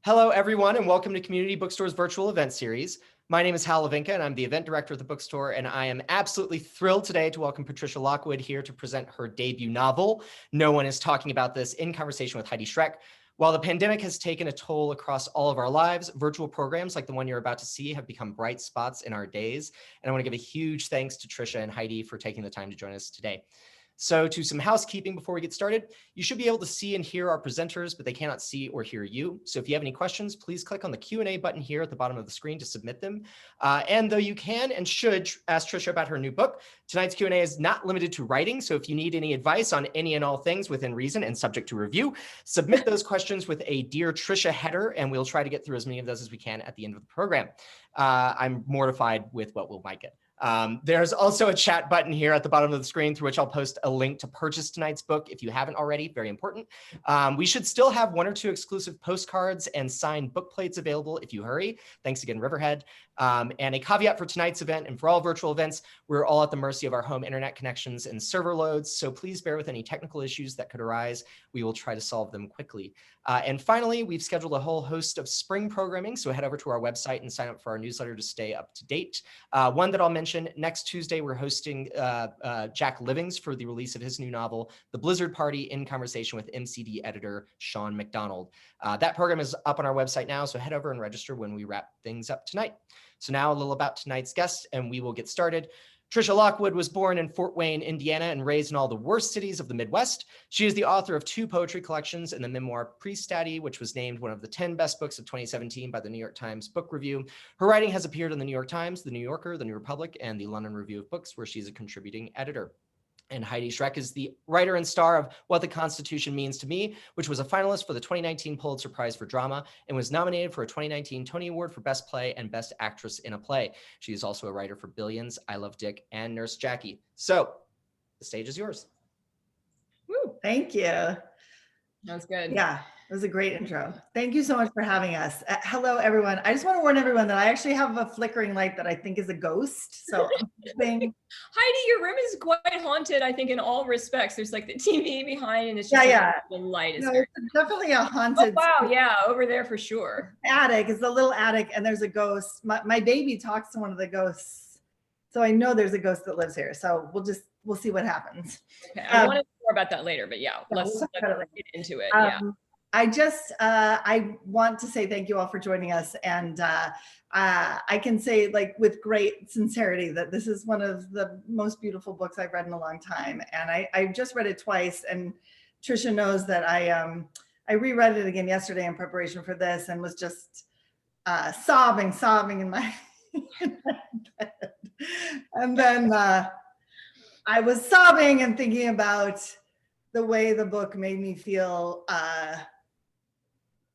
Hello, everyone, and welcome to Community Bookstore's virtual event series. My name is Hal Levinka, and I'm the event director of the bookstore, and I am absolutely thrilled today to welcome Patricia Lockwood here to present her debut novel, No One is Talking About This, in conversation with Heidi Schreck. While the pandemic has taken a toll across all of our lives, virtual programs like the one you're about to see have become bright spots in our days, and I want to give a huge thanks to Tricia and Heidi for taking the time to join us today. So to some housekeeping before we get started, you should be able to see and hear our presenters, but they cannot see or hear you. So if you have any questions, please click on the Q&A button here at the bottom of the screen to submit them. And though you can and should ask Tricia about her new book, tonight's Q&A is not limited to writing. So if you need any advice on any and all things within reason and subject to review, submit those questions with a Dear Tricia header, and we'll try to get through as many of those as we can at the end of the program. I'm mortified with what we might get. There's also a chat button here at the bottom of the screen through which I'll post a link to purchase tonight's book if you haven't already, very important. We should still have 1 or 2 exclusive postcards and signed book plates available if you hurry. Thanks again, Riverhead. And a caveat for tonight's event and for all virtual events, we're all at the mercy of our home internet connections and server loads, so please bear with any technical issues that could arise. We will try to solve them quickly. And finally, we've scheduled a whole host of spring programming, so head over to our website and sign up for our newsletter to stay up to date. One that I'll mention, next Tuesday, we're hosting Jack Livings for the release of his new novel, The Blizzard Party, in conversation with MCD editor Sean McDonald. That program is up on our website now, so head over and register when we wrap things up tonight. So now a little about tonight's guest, and we will get started. Patricia Lockwood was born in Fort Wayne, Indiana, and raised in all the worst cities of the Midwest. She is the author of 2 poetry collections and the memoir Priestaddy, which was named one of the 10 best books of 2017 by the New York Times Book Review. Her writing has appeared in the New York Times, the New Yorker, the New Republic, and the London Review of Books, where she's a contributing editor. And Heidi Schreck is the writer and star of What the Constitution Means to Me, which was a finalist for the 2019 Pulitzer Prize for Drama and was nominated for a 2019 Tony Award for Best Play and Best Actress in a Play. She is also a writer for Billions, I Love Dick, and Nurse Jackie. So the stage is yours. Woo. Thank you. That was good. Yeah, it was a great intro. Thank you so much for having us. Hello, everyone. I just want to warn everyone that I actually have a flickering light that I think is a ghost. So Heidi, your room is quite haunted, I think, in all respects. There's like the TV behind, and it's just the light is it's definitely a haunted. Oh, wow, yeah, over there for sure. Attic is the little attic, and there's a ghost. My baby talks to one of the ghosts, so I know there's a ghost that lives here. So we'll see what happens. Okay, I want to know more about that later, but yeah, let's get into it. I want to say thank you all for joining us, and I can say, like, with great sincerity that this is one of the most beautiful books I've read in a long time, and I've just read it twice, and Tricia knows that I reread it again yesterday in preparation for this and was just sobbing in my bed. And then I was sobbing and thinking about the way the book made me feel,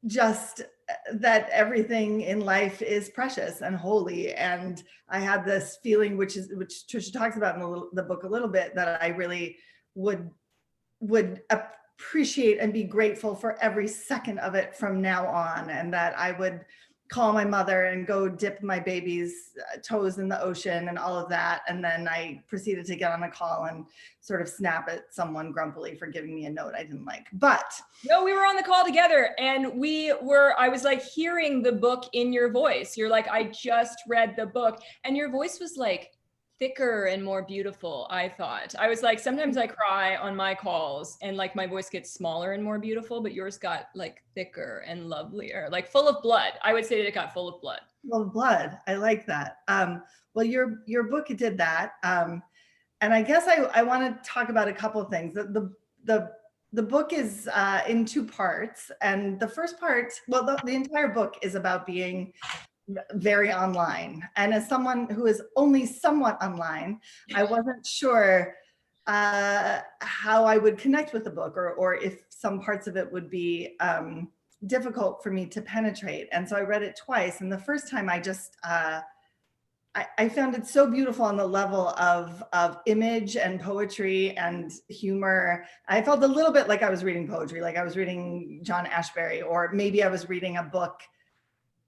just that everything in life is precious and holy. And I had this feeling, which Tricia talks about in the book a little bit, that I really would appreciate and be grateful for every second of it from now on, and that I would call my mother and go dip my baby's toes in the ocean and all of that. And then I proceeded to get on a call and sort of snap at someone grumpily for giving me a note I didn't like. But no, we were on the call together, and I was like hearing the book in your voice. You're like, I just read the book, and your voice was like thicker and more beautiful, I thought. I was like, sometimes I cry on my calls and like my voice gets smaller and more beautiful, but yours got like thicker and lovelier, like full of blood. I would say that it got full of blood. Full of blood. I like that. Well, your book did that. And I guess I want to talk about a couple of things. The book is in 2 parts. And the first part, well, the entire book is about being very online. And as someone who is only somewhat online, I wasn't sure how I would connect with the book, or if some parts of it would be difficult for me to penetrate. And so I read it twice. And the first time I just, I found it so beautiful on the level of image and poetry and humor. I felt a little bit like I was reading poetry, like I was reading John Ashbery, or maybe I was reading a book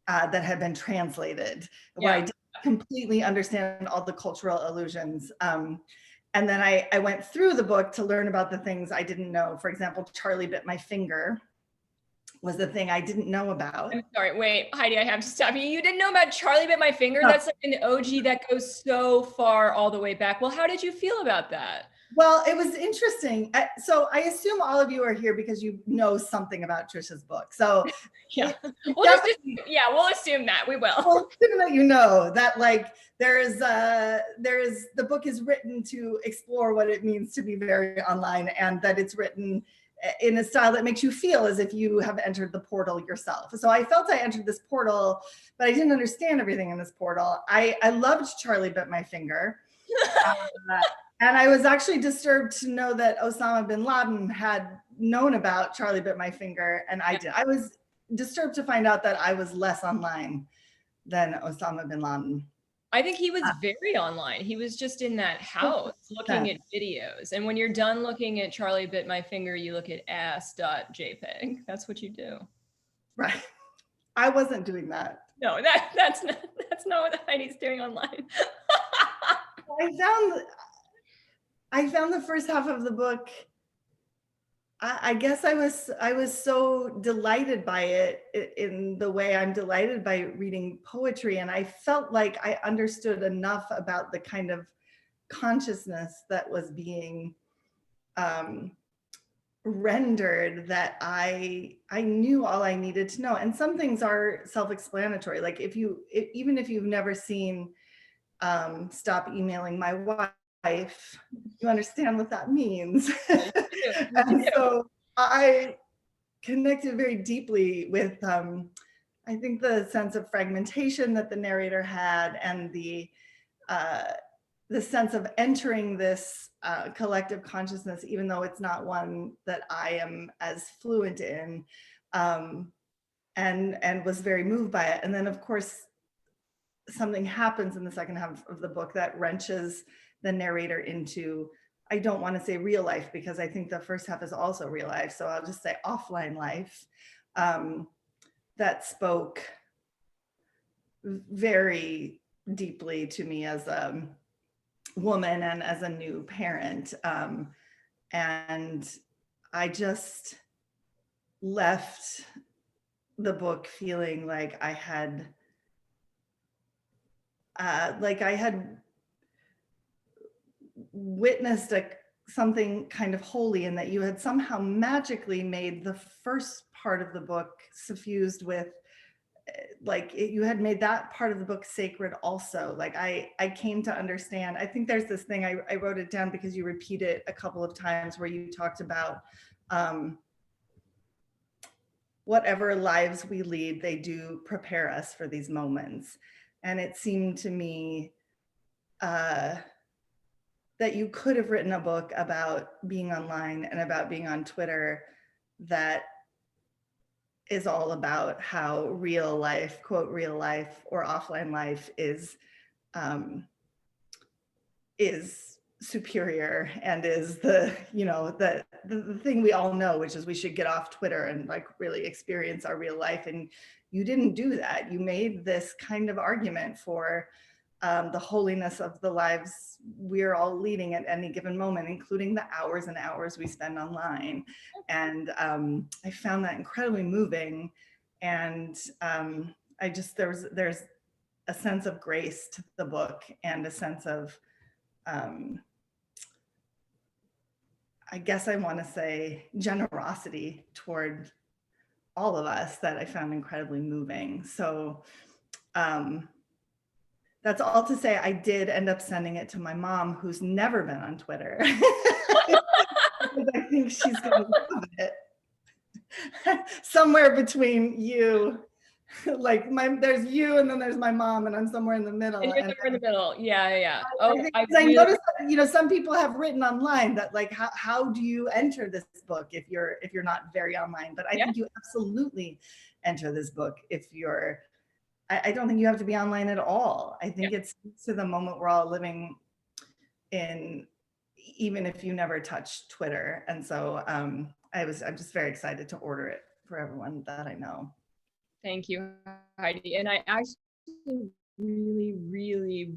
that had been translated, where I didn't completely understand all the cultural allusions. And then I went through the book to learn about the things I didn't know. For example, Charlie bit my finger. was the thing I didn't know about. I'm sorry, wait, Heidi, I have to stop you. You didn't know about Charlie Bit My Finger? No. That's like an OG that goes so far all the way back. Well, how did you feel about that? Well, it was interesting. So I assume all of you are here because you know something about Trisha's book. So Yeah, we'll assume that. We will. Well, assume that you know that like the book is written to explore what it means to be very online, and that it's written in a style that makes you feel as if you have entered the portal yourself. So I felt I entered this portal, but I didn't understand everything in this portal. I loved Charlie Bit My Finger. And I was actually disturbed to know that Osama bin Laden had known about Charlie Bit My Finger, and I did. I was disturbed to find out that I was less online than Osama bin Laden. I think he was very online. He was just in that house looking at videos. And when you're done looking at Charlie Bit My Finger, you look at ass.jpg. That's what you do. Right. I wasn't doing that. No, that's not what Heidi's doing online. I found the first half of the book, I guess I was so delighted by it in the way I'm delighted by reading poetry. And I felt like I understood enough about the kind of consciousness that was being rendered that I knew all I needed to know. And some things are self-explanatory. Like even if you've never seen Stop Emailing My Wife, you understand what that means. And so I connected very deeply with I think the sense of fragmentation that the narrator had, and the sense of entering this collective consciousness, even though it's not one that I am as fluent in, and was very moved by it. And then of course something happens in the second half of the book that wrenches the narrator into, I don't want to say real life, because I think the first half is also real life, so I'll just say offline life, that spoke very deeply to me as a woman and as a new parent. And I just left the book feeling like I had witnessed something kind of holy, and that you had somehow magically made the first part of the book suffused with, you had made that part of the book sacred also. Like I came to understand, I think there's this thing, I wrote it down because you repeat it a couple of times, where you talked about whatever lives we lead, they do prepare us for these moments. And it seemed to me that you could have written a book about being online and about being on Twitter that is all about how real life, quote, real life or offline life is superior, and is the thing we all know, which is we should get off Twitter and like really experience our real life. And you didn't do that. You made this kind of argument for the holiness of the lives we're all leading at any given moment, including the hours and hours we spend online. And I found that incredibly moving. And there's a sense of grace to the book, and a sense of, I guess I want to say, generosity toward all of us, that I found incredibly moving. So that's all to say, I did end up sending it to my mom, who's never been on Twitter. Because I think she's going to love it. Somewhere between you, there's you, and then there's my mom, and I'm somewhere in the middle. And you're somewhere in the middle. Yeah. I noticed that, some people have written online that how do you enter this book if you're not very online? But I think you absolutely enter this book if you're. I don't think you have to be online at all. I think it's to the moment we're all living in, even if you never touch Twitter. And so I'm just very excited to order it for everyone that I know. Thank you, Heidi. And I actually really,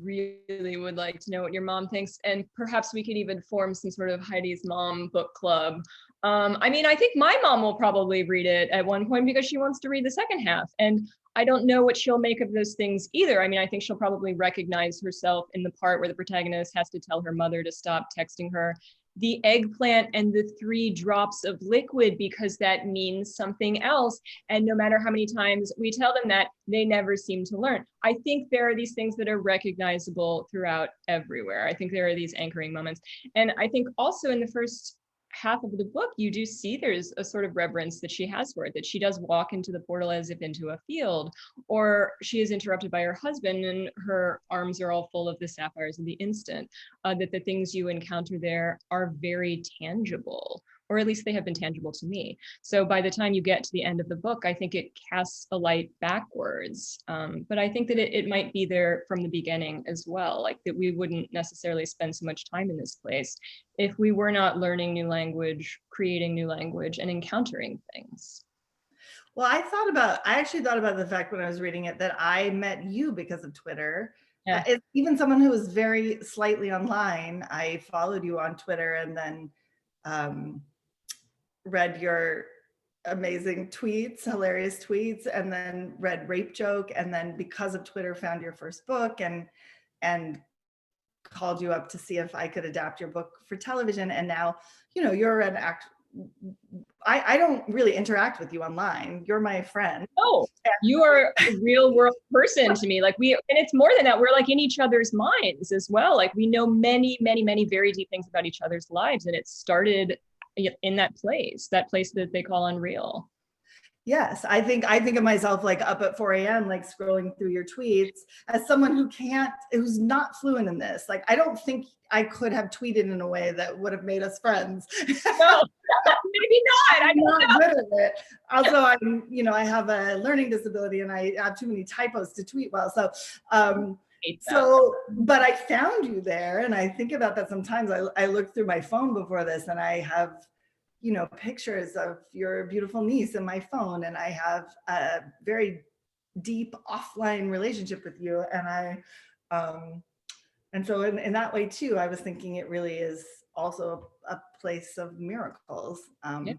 really, really would like to know what your mom thinks. And perhaps we could even form some sort of Heidi's Mom book club I mean, I think my mom will probably read it at one point because she wants to read the second half. And I don't know what she'll make of those things either. I mean, I think she'll probably recognize herself in the part where the protagonist has to tell her mother to stop texting her the eggplant and the 3 drops of liquid because that means something else. And no matter how many times we tell them that, they never seem to learn. I think there are these things that are recognizable throughout everywhere. I think there are these anchoring moments. And I think also in the first half of the book, you do see there's a sort of reverence that she has for it, that she does walk into the portal as if into a field, or she is interrupted by her husband and her arms are all full of the sapphires of the instant, that the things you encounter there are very tangible, or at least they have been tangible to me. So by the time you get to the end of the book, I think it casts a light backwards. But I think that it might be there from the beginning as well, like that we wouldn't necessarily spend so much time in this place if we were not learning new language, creating new language, and encountering things. Well, I actually thought about the fact when I was reading it that I met you because of Twitter. Yeah. Even someone who was very slightly online, I followed you on Twitter and then read your amazing tweets, hilarious tweets, and then read Rape Joke, and then because of Twitter found your first book and called you up to see if I could adapt your book for television. And now, you're an I don't really interact with you online. You're my friend. Oh, you are a real world person to me. Like and it's more than that. We're like in each other's minds as well. Like we know many, many, many very deep things about each other's lives. And it started in that place that they call Unreal. Yes, I think of myself like up at 4 a.m. like scrolling through your tweets as someone who's not fluent in this. Like I don't think I could have tweeted in a way that would have made us friends. No, maybe not. I'm not good at it. Also, I have a learning disability and I have too many typos to tweet well. So but I found you there, and I think about that sometimes. I look through my phone before this and I have pictures of your beautiful niece in my phone, and I have a very deep offline relationship with you. And so in that way too, I was thinking it really is also a place of miracles. Yeah.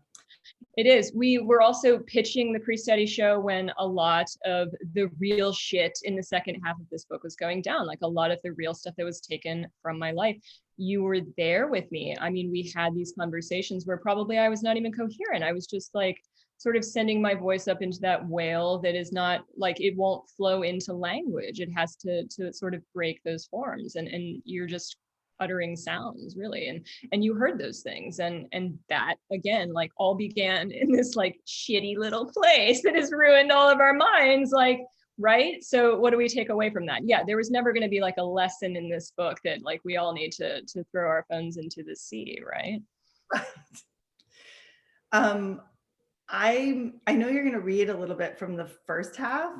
It is. We were also pitching the pre-study show when a lot of the real shit in the second half of this book was going down, like a lot of the real stuff that was taken from my life. You were there with me. I mean, we had these conversations where probably I was not even coherent. I was just like sort of sending my voice up into that whale that is not like, it won't flow into language. It has to sort of break those forms, and you're just uttering sounds really, and you heard those things, and that again like all began in this like shitty little place that has ruined all of our minds, like, right? So what do we take away from that? Yeah, there was never going to be like a lesson in this book that like we all need to throw our phones into the sea, right? I know you're going to read a little bit from the first half,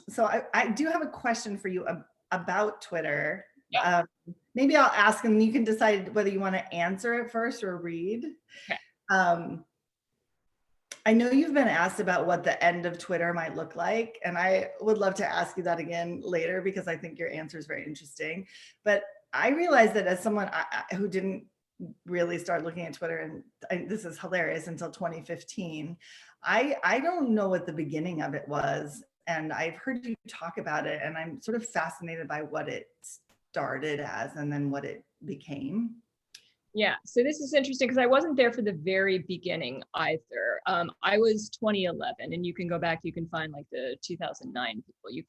so I do have a question for you about Twitter. Yeah. Maybe I'll ask and you can decide whether you want to answer it first or read. Okay. I know you've been asked about what the end of Twitter might look like, and I would love to ask you that again later because I think your answer is very interesting. But I realized that as someone who didn't really start looking at Twitter, and this is hilarious, until 2015, I don't know what the beginning of it was. And I've heard you talk about it, and I'm sort of fascinated by what it started as and then what it became. Yeah, so this is interesting because I wasn't there for the very beginning either. I was 2011, and you can go back, you can find like the 2009 people, you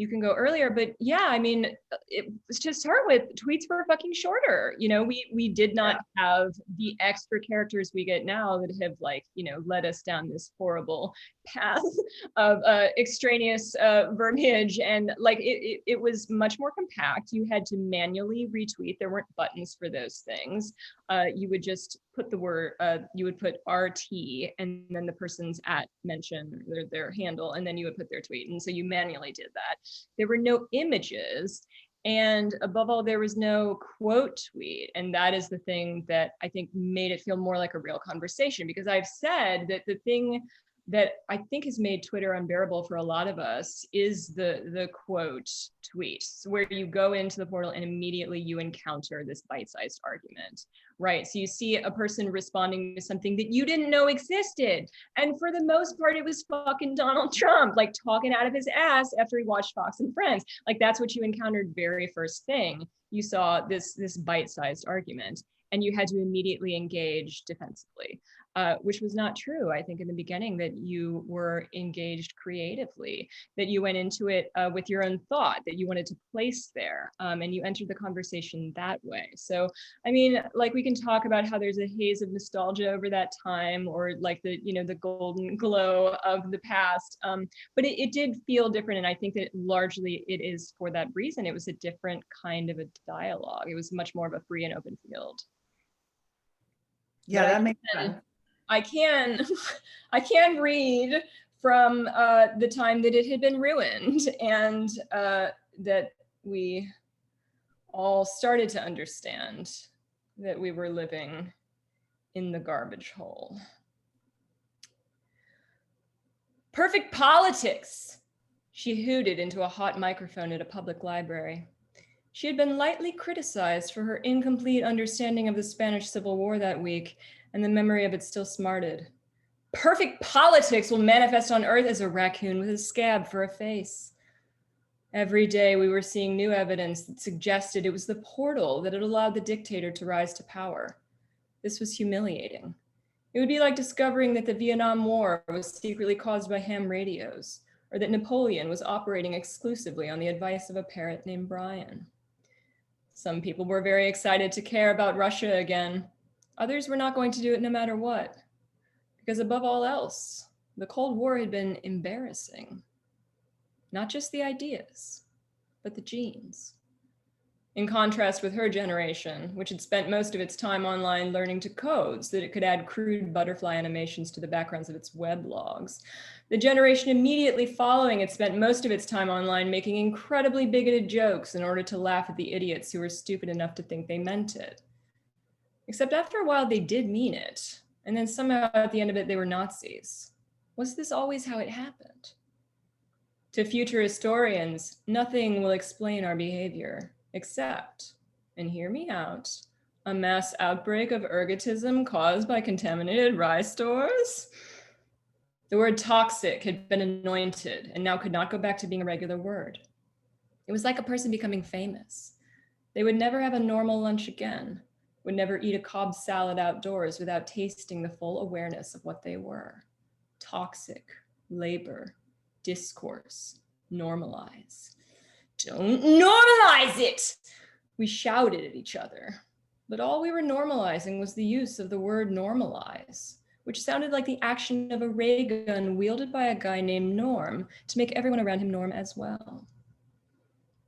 can go earlier. But yeah, I mean, it was to start with, tweets were fucking shorter. We did not have the extra characters we get now that have like, led us down this horrible path of extraneous verbiage, and like it was much more compact. You had to manually retweet. There weren't buttons for those things. You would just put the word, you would put RT and then the person's at mention their handle, and then you would put their tweet. And so you manually did that. There were no images. And above all, there was no quote tweet. And that is the thing that I think made it feel more like a real conversation, because I've said that the thing that I think has made Twitter unbearable for a lot of us is the quote tweets, where you go into the portal and immediately you encounter this bite-sized argument, right? So you see a person responding to something that you didn't know existed. And for the most part, it was fucking Donald Trump, like talking out of his ass after he watched Fox and Friends. Like that's what you encountered very first thing. You saw this bite-sized argument and you had to immediately engage defensively. Which was not true, I think, in the beginning, that you were engaged creatively, that you went into it with your own thought, that you wanted to place there, and you entered the conversation that way. So, I mean, like we can talk about how there's a haze of nostalgia over that time, or like the golden glow of the past, but it did feel different, and I think that largely it is for that reason. It was a different kind of a dialogue. It was much more of a free and open field. Yeah, that makes sense. I can read from the time that it had been ruined, and that we all started to understand that we were living in the garbage hole. Perfect politics, she hooted into a hot microphone at a public library. She had been lightly criticized for her incomplete understanding of the Spanish Civil War that week, and the memory of it still smarted. Perfect politics will manifest on Earth as a raccoon with a scab for a face. Every day we were seeing new evidence that suggested it was the portal that had allowed the dictator to rise to power. This was humiliating. It would be like discovering that the Vietnam War was secretly caused by ham radios, or that Napoleon was operating exclusively on the advice of a parrot named Brian. Some people were very excited to care about Russia again. Others were not going to do it no matter what, because above all else, the Cold War had been embarrassing. Not just the ideas, but the genes. In contrast with her generation, which had spent most of its time online learning to code so that it could add crude butterfly animations to the backgrounds of its weblogs, the generation immediately following had spent most of its time online making incredibly bigoted jokes in order to laugh at the idiots who were stupid enough to think they meant it. Except after a while, they did mean it. And then somehow at the end of it, they were Nazis. Was this always how it happened? To future historians, nothing will explain our behavior, except, and hear me out, a mass outbreak of ergotism caused by contaminated rye stores. The word toxic had been anointed and now could not go back to being a regular word. It was like a person becoming famous. They would never have a normal lunch again, would never eat a Cobb salad outdoors without tasting the full awareness of what they were. Toxic, labor, discourse, normalize. Don't normalize it! We shouted at each other, but all we were normalizing was the use of the word normalize, which sounded like the action of a ray gun wielded by a guy named Norm to make everyone around him Norm as well.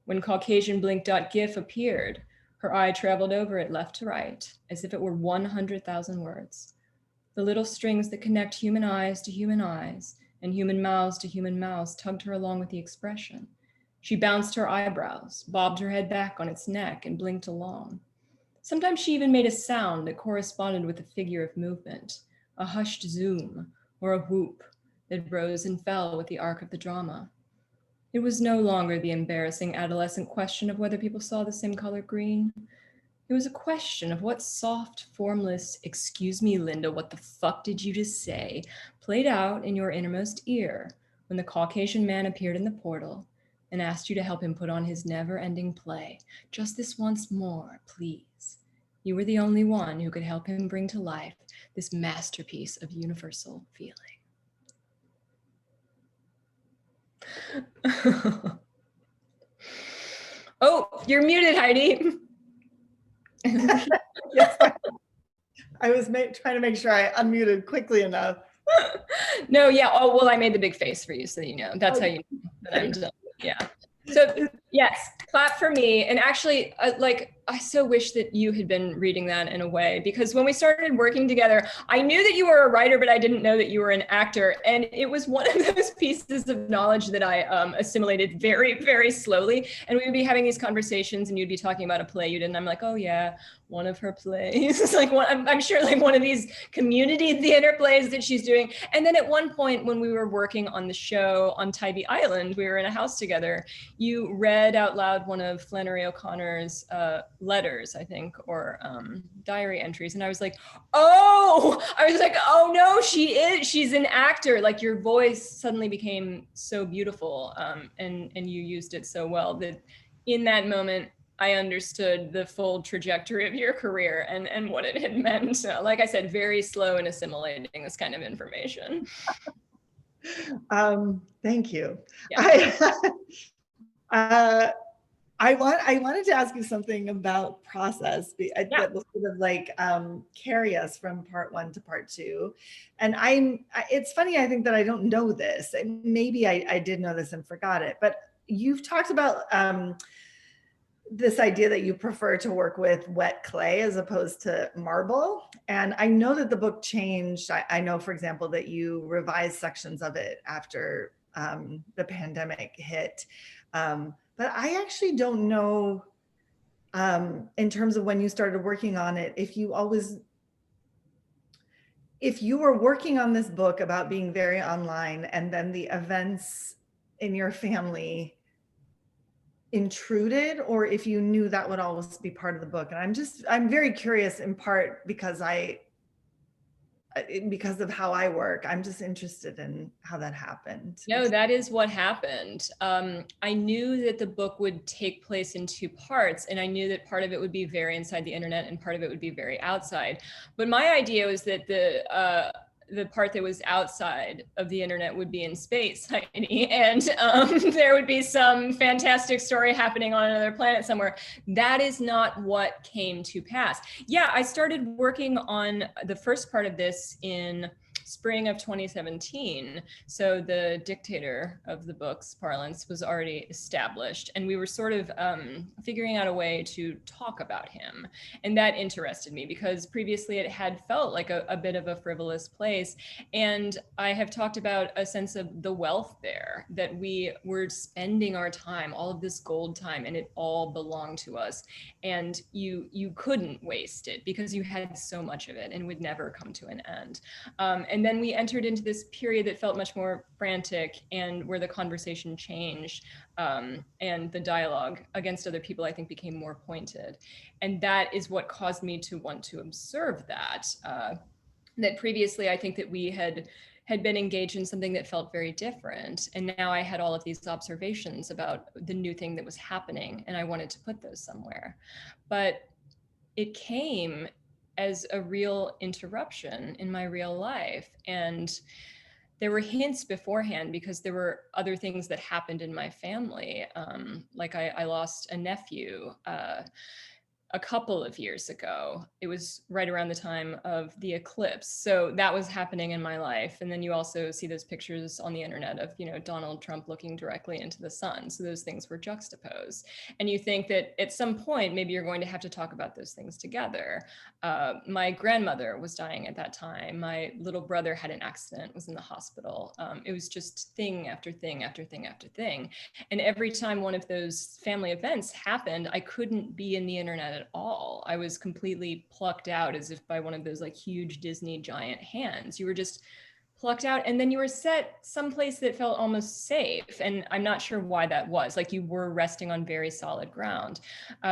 When Caucasian Blink.gif appeared, her eye traveled over it left to right, as if it were 100,000 words. The little strings that connect human eyes to human eyes and human mouths to human mouths tugged her along with the expression. She bounced her eyebrows, bobbed her head back on its neck, and blinked along. Sometimes she even made a sound that corresponded with the figure of movement, a hushed zoom or a whoop that rose and fell with the arc of the drama. It was no longer the embarrassing adolescent question of whether people saw the same color green. It was a question of what soft, formless, "Excuse me, Linda, what the fuck did you just say?" played out in your innermost ear when the Caucasian man appeared in the portal and asked you to help him put on his never-ending play. Just this once more, please. You were the only one who could help him bring to life this masterpiece of universal feeling. Oh, you're muted, Heidi. Yes, I was trying to make sure I unmuted quickly enough. No, yeah. Oh, well, I made the big face for you, so you know. That's how you know that I'm done. Yeah. So, Yes, clap for me. And actually, like, I so wish that you had been reading that in a way, because when we started working together, I knew that you were a writer, but I didn't know that you were an actor. And it was one of those pieces of knowledge that I assimilated very, very slowly. And we would be having these conversations and you'd be talking about a play you did. And I'm like, oh yeah, one of her plays. It's like I'm sure like one of these community theater plays that she's doing. And then at one point when we were working on the show on Tybee Island, we were in a house together, you read out loud one of Flannery O'Connor's letters, I think, or diary entries. And I was like, oh no, she's an actor. Like your voice suddenly became so beautiful, and you used it so well that in that moment, I understood the full trajectory of your career and what it had meant. Like I said, very slow in assimilating this kind of information. Thank you. Yeah. I wanted to ask you something about process that will sort of like carry us from part one to part two. And it's funny, I think that I don't know this. And maybe I did know this and forgot it, but you've talked about this idea that you prefer to work with wet clay as opposed to marble. And I know that the book changed. I know, for example, that you revised sections of it after the pandemic hit. But I actually don't know, in terms of when you started working on it, if you were working on this book about being very online and then the events in your family intruded, or if you knew that would always be part of the book. And I'm very curious, in part because of how I work. I'm just interested in how that happened. No, that is what happened. I knew that the book would take place in two parts, and I knew that part of it would be very inside the internet and part of it would be very outside. But my idea was that the part that was outside of the internet would be in space, Heidi, and there would be some fantastic story happening on another planet somewhere. That is not what came to pass. Yeah, I started working on the first part of this in spring of 2017. So the dictator of the book's parlance was already established, and we were sort of figuring out a way to talk about him. And that interested me because previously it had felt like a bit of a frivolous place. And I have talked about a sense of the wealth there, that we were spending our time, all of this gold time, and it all belonged to us. And you couldn't waste it because you had so much of it and would never come to an end. And then we entered into this period that felt much more frantic and where the conversation changed, and the dialogue against other people, I think, became more pointed. And that is what caused me to want to observe that. That previously, I think that we had been engaged in something that felt very different. And now I had all of these observations about the new thing that was happening, and I wanted to put those somewhere. But it came as a real interruption in my real life. And there were hints beforehand because there were other things that happened in my family. Like I lost a nephew a couple of years ago. It was right around the time of the eclipse. So that was happening in my life. And then you also see those pictures on the internet of, Donald Trump looking directly into the sun. So those things were juxtaposed. And you think that at some point, maybe you're going to have to talk about those things together. My grandmother was dying at that time. My little brother had an accident, was in the hospital. It was just thing after thing after thing after thing. And every time one of those family events happened, I couldn't be in the internet at all. I was completely plucked out as if by one of those like huge Disney giant hands. You were just plucked out, and then you were set someplace that felt almost safe. And I'm not sure why that was. Like you were resting on very solid ground.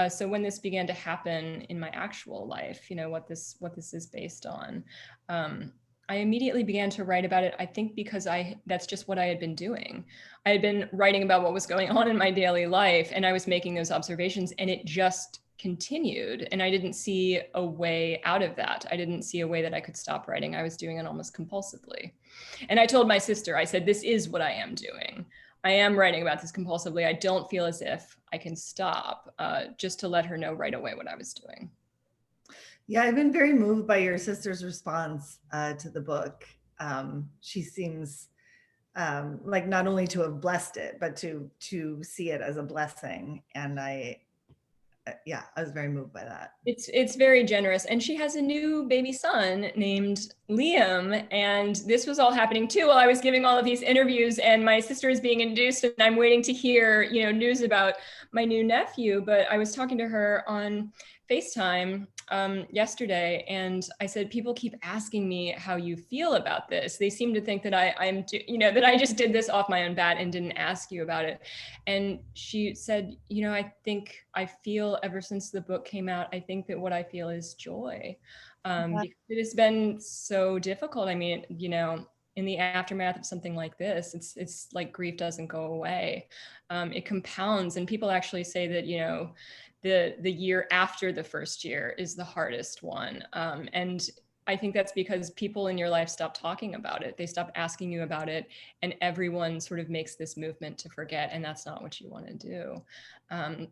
So when this began to happen in my actual life, what this is based on, I immediately began to write about it, I think because that's just what I had been doing. I had been writing about what was going on in my daily life, and I was making those observations, and it just continued. And I didn't see a way out of that. I didn't see a way that I could stop writing. I was doing it almost compulsively. And I told my sister, I said, this is what I am doing. I am writing about this compulsively. I don't feel as if I can stop, just to let her know right away what I was doing. Yeah, I've been very moved by your sister's response to the book. She seems like not only to have blessed it, but to see it as a blessing. And yeah, I was very moved by that. It's very generous. And she has a new baby son named Liam. And this was all happening too while I was giving all of these interviews, and my sister is being induced, and I'm waiting to hear, you know, news about my new nephew. But I was talking to her on FaceTime yesterday, and I said, people keep asking me how you feel about this. They seem to think that that I just did this off my own bat and didn't ask you about it. And she said, you know, I think I feel ever since the book came out, I think that what I feel is joy, because it has been so difficult. I mean, you know, in the aftermath of something like this, it's like grief doesn't go away. It compounds, and people actually say that, you know, the year after the first year is the hardest one. And I think that's because people in your life stop talking about it. They stop asking you about it, and everyone sort of makes this movement to forget, and that's not what you want to do.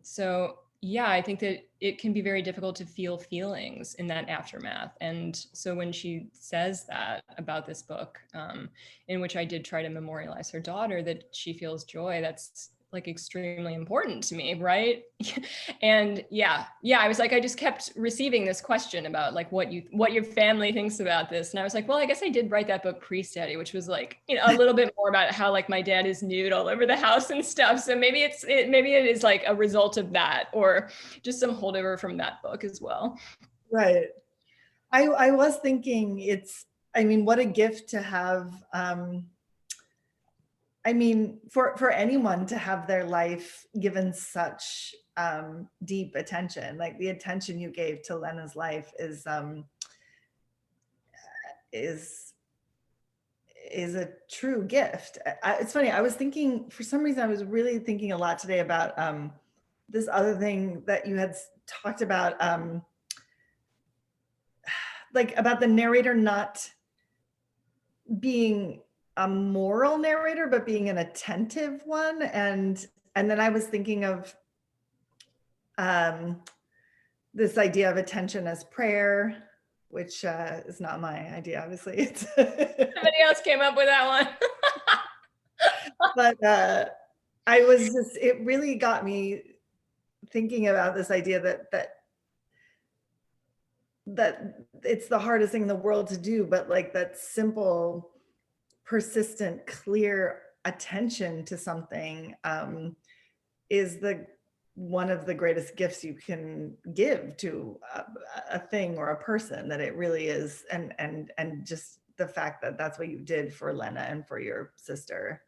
So yeah, I think that it can be very difficult to feel feelings in that aftermath. And so when she says that about this book, in which I did try to memorialize her daughter, that she feels joy, that's like extremely important to me, right? And yeah, I was like, I just kept receiving this question about like what your family thinks about this. And I was like, well, I guess I did write that book pre-study, which was like, you know, a little bit more about how like my dad is nude all over the house and stuff. So maybe it is like a result of that, or just some holdover from that book as well. Right. I was thinking I mean, what a gift to have, I mean, for anyone to have their life given such deep attention, like the attention you gave to Lena's life is a true gift. It's funny. I was thinking, for some reason, I was really thinking a lot today about this other thing that you had talked about, like about the narrator not being a moral narrator, but being an attentive one. And then I was thinking of this idea of attention as prayer, which is not my idea, obviously. Somebody else came up with that one. But it really got me thinking about this idea that it's the hardest thing in the world to do, but like that simple, persistent, clear attention to something is one of the greatest gifts you can give to a thing or a person, that it really is. And just the fact that that's what you did for Lena and for your sister.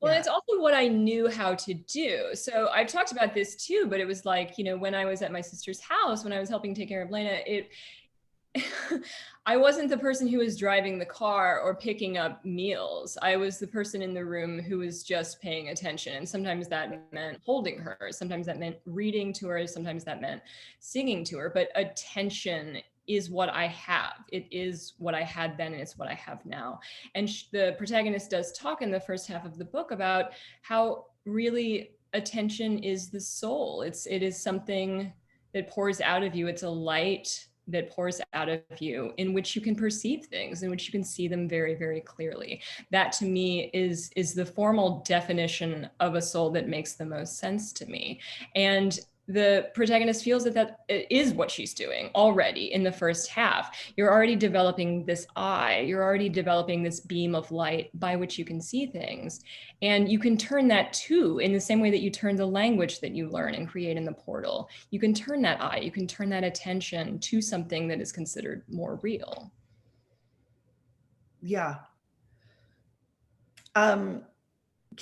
Well, it's also what I knew how to do. So I've talked about this too, but it was like, you know, when I was at my sister's house, when I was helping take care of Lena, I wasn't the person who was driving the car or picking up meals. I was the person in the room who was just paying attention. And sometimes that meant holding her. Sometimes that meant reading to her. Sometimes that meant singing to her. But attention is what I have. It is what I had then, and it's what I have now. And the protagonist does talk in the first half of the book about how really attention is the soul. It is something that pours out of you. It's a light that pours out of you, in which you can perceive things, in which you can see them very, very clearly. That to me is the formal definition of a soul that makes the most sense to me. And the protagonist feels that is what she's doing already in the first half. You're already developing this eye, you're already developing this beam of light by which you can see things. And you can turn that too, in the same way that you turn the language that you learn and create in the portal. You can turn that eye, you can turn that attention to something that is considered more real. Yeah. Can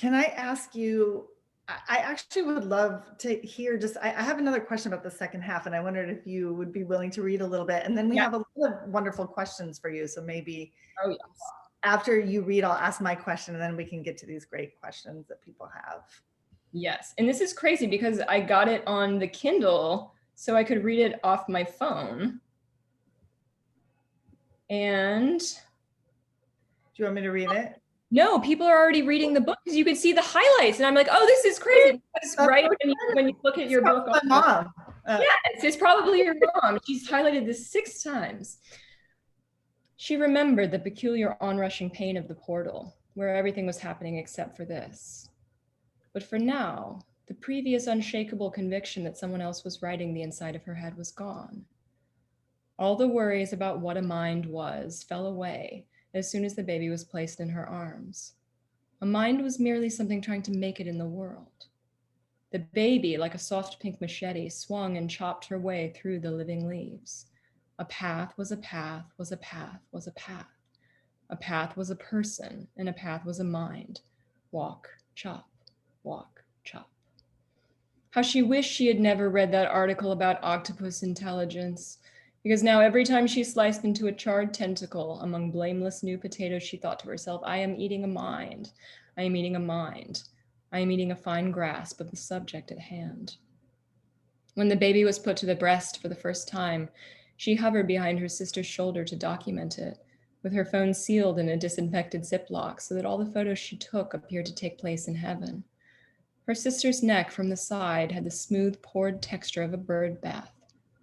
I ask you, I actually would love to hear I have another question about the second half, and I wondered if you would be willing to read a little bit, and then we have a lot of wonderful questions for you. So maybe after you read, I'll ask my question, and then we can get to these great questions that people have. Yes, and this is crazy because I got it on the Kindle, so I could read it off my phone. And do you want me to read it? No, people are already reading the book because you can see the highlights. And I'm like, oh, this is crazy. That's right when you look at your book. My mom. Yes, it's probably your mom. She's highlighted this 6 times. She remembered the peculiar onrushing pain of the portal, where everything was happening except for this. But for now, the previous unshakable conviction that someone else was writing the inside of her head was gone. All the worries about what a mind was fell away as soon as the baby was placed in her arms. A mind was merely something trying to make it in the world. The baby, like a soft pink machete, swung and chopped her way through the living leaves. A path was a path was a path was a path. A path was a person, and a path was a mind. Walk, chop, walk, chop. How she wished she had never read that article about octopus intelligence, because now every time she sliced into a charred tentacle among blameless new potatoes, she thought to herself, I am eating a mind. I am eating a mind. I am eating a fine grasp of the subject at hand. When the baby was put to the breast for the first time, she hovered behind her sister's shoulder to document it, with her phone sealed in a disinfected Ziploc so that all the photos she took appeared to take place in heaven. Her sister's neck from the side had the smooth poured texture of a bird bath,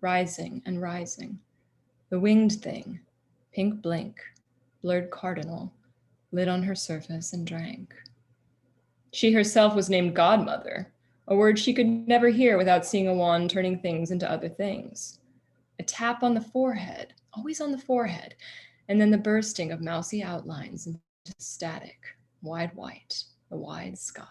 rising and rising. The winged thing, pink blink, blurred cardinal, lit on her surface and drank. She herself was named Godmother, a word she could never hear without seeing a wand turning things into other things. A tap on the forehead, always on the forehead, and then the bursting of mousy outlines into static, wide white, the wide sky.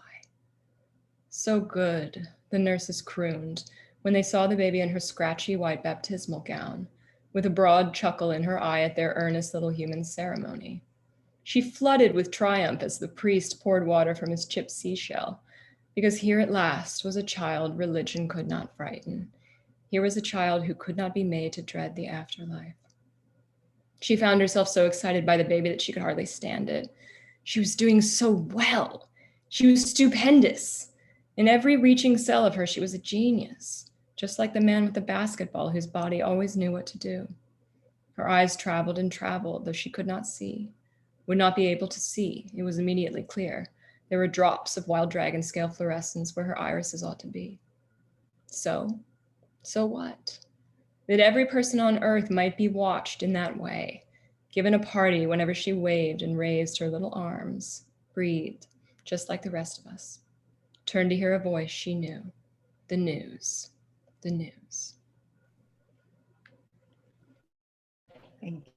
So good, the nurses crooned when they saw the baby in her scratchy white baptismal gown, with a broad chuckle in her eye at their earnest little human ceremony. She flooded with triumph as the priest poured water from his chipped seashell, because here at last was a child religion could not frighten. Here was a child who could not be made to dread the afterlife. She found herself so excited by the baby that she could hardly stand it. She was doing so well. She was stupendous. In every reaching cell of her, she was a genius, just like the man with the basketball whose body always knew what to do. Her eyes traveled and traveled, though she could not see. Would not be able to see. It was immediately clear. There were drops of wild dragon scale fluorescence where her irises ought to be. So what? That every person on earth might be watched in that way, given a party whenever she waved and raised her little arms, breathed, just like the rest of us, turned to hear a voice she knew, the news, the news. Thank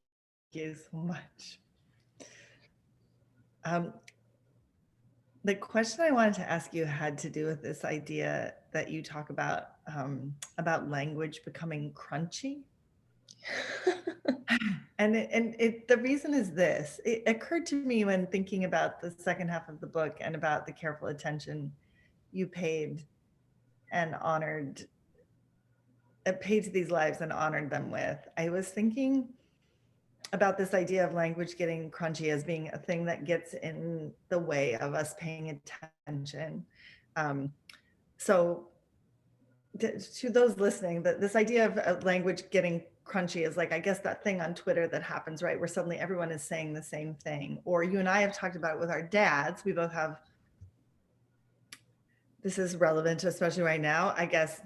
you so much. The question I wanted to ask you had to do with this idea that you talk about language becoming crunchy. And the reason is this. It occurred to me when thinking about the second half of the book and about the careful attention you paid to these lives and honored them with. I was thinking about this idea of language getting crunchy as being a thing that gets in the way of us paying attention. So to those listening, this idea of language getting crunchy is like, I guess, that thing on Twitter that happens, right? Where suddenly everyone is saying the same thing. Or you and I have talked about it with our dads. We both have, this is relevant, especially right now, I guess,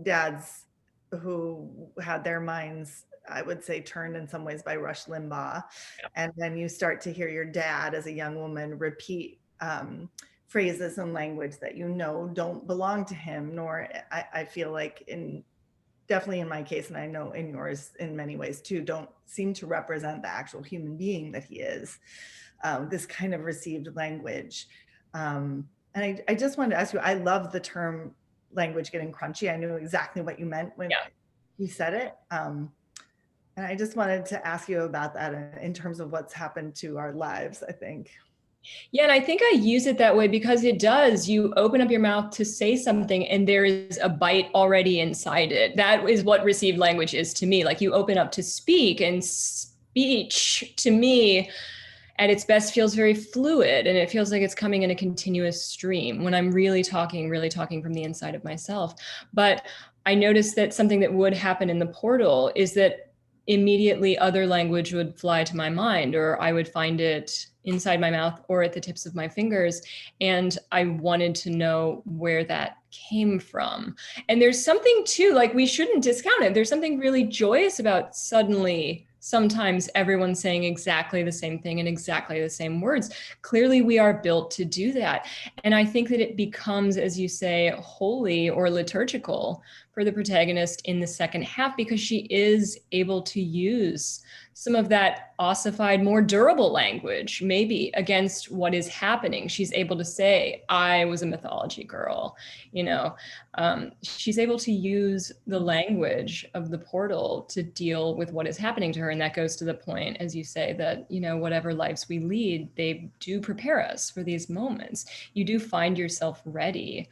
dads who had their minds, I would say, turned in some ways by Rush Limbaugh. Yeah. And then you start to hear your dad as a young woman repeat phrases and language that don't belong to him, nor I feel like definitely in my case, and I know in yours in many ways too, don't seem to represent the actual human being that he is, this kind of received language. And I just wanted to ask you, I love the term language getting crunchy. I knew exactly what you meant when you said it. And I just wanted to ask you about that in terms of what's happened to our lives, I think. Yeah, and I think I use it that way because it does. You open up your mouth to say something and there is a bite already inside it. That is what received language is to me. Like you open up to speak, and speech to me at its best feels very fluid, and it feels like it's coming in a continuous stream when I'm really talking from the inside of myself. But I noticed that something that would happen in the portal is that immediately other language would fly to my mind, or I would find it inside my mouth or at the tips of my fingers. And I wanted to know where that came from. And there's something too, like we shouldn't discount it. There's something really joyous about suddenly sometimes everyone's saying exactly the same thing in exactly the same words. Clearly, we are built to do that. And I think that it becomes, as you say, holy or liturgical for the protagonist in the second half, because she is able to use some of that ossified, more durable language, maybe against what is happening. She's able to say, I was a mythology girl, you know. She's able to use the language of the portal to deal with what is happening to her. And that goes to the point, as you say, that, you know, whatever lives we lead, they do prepare us for these moments. You do find yourself ready,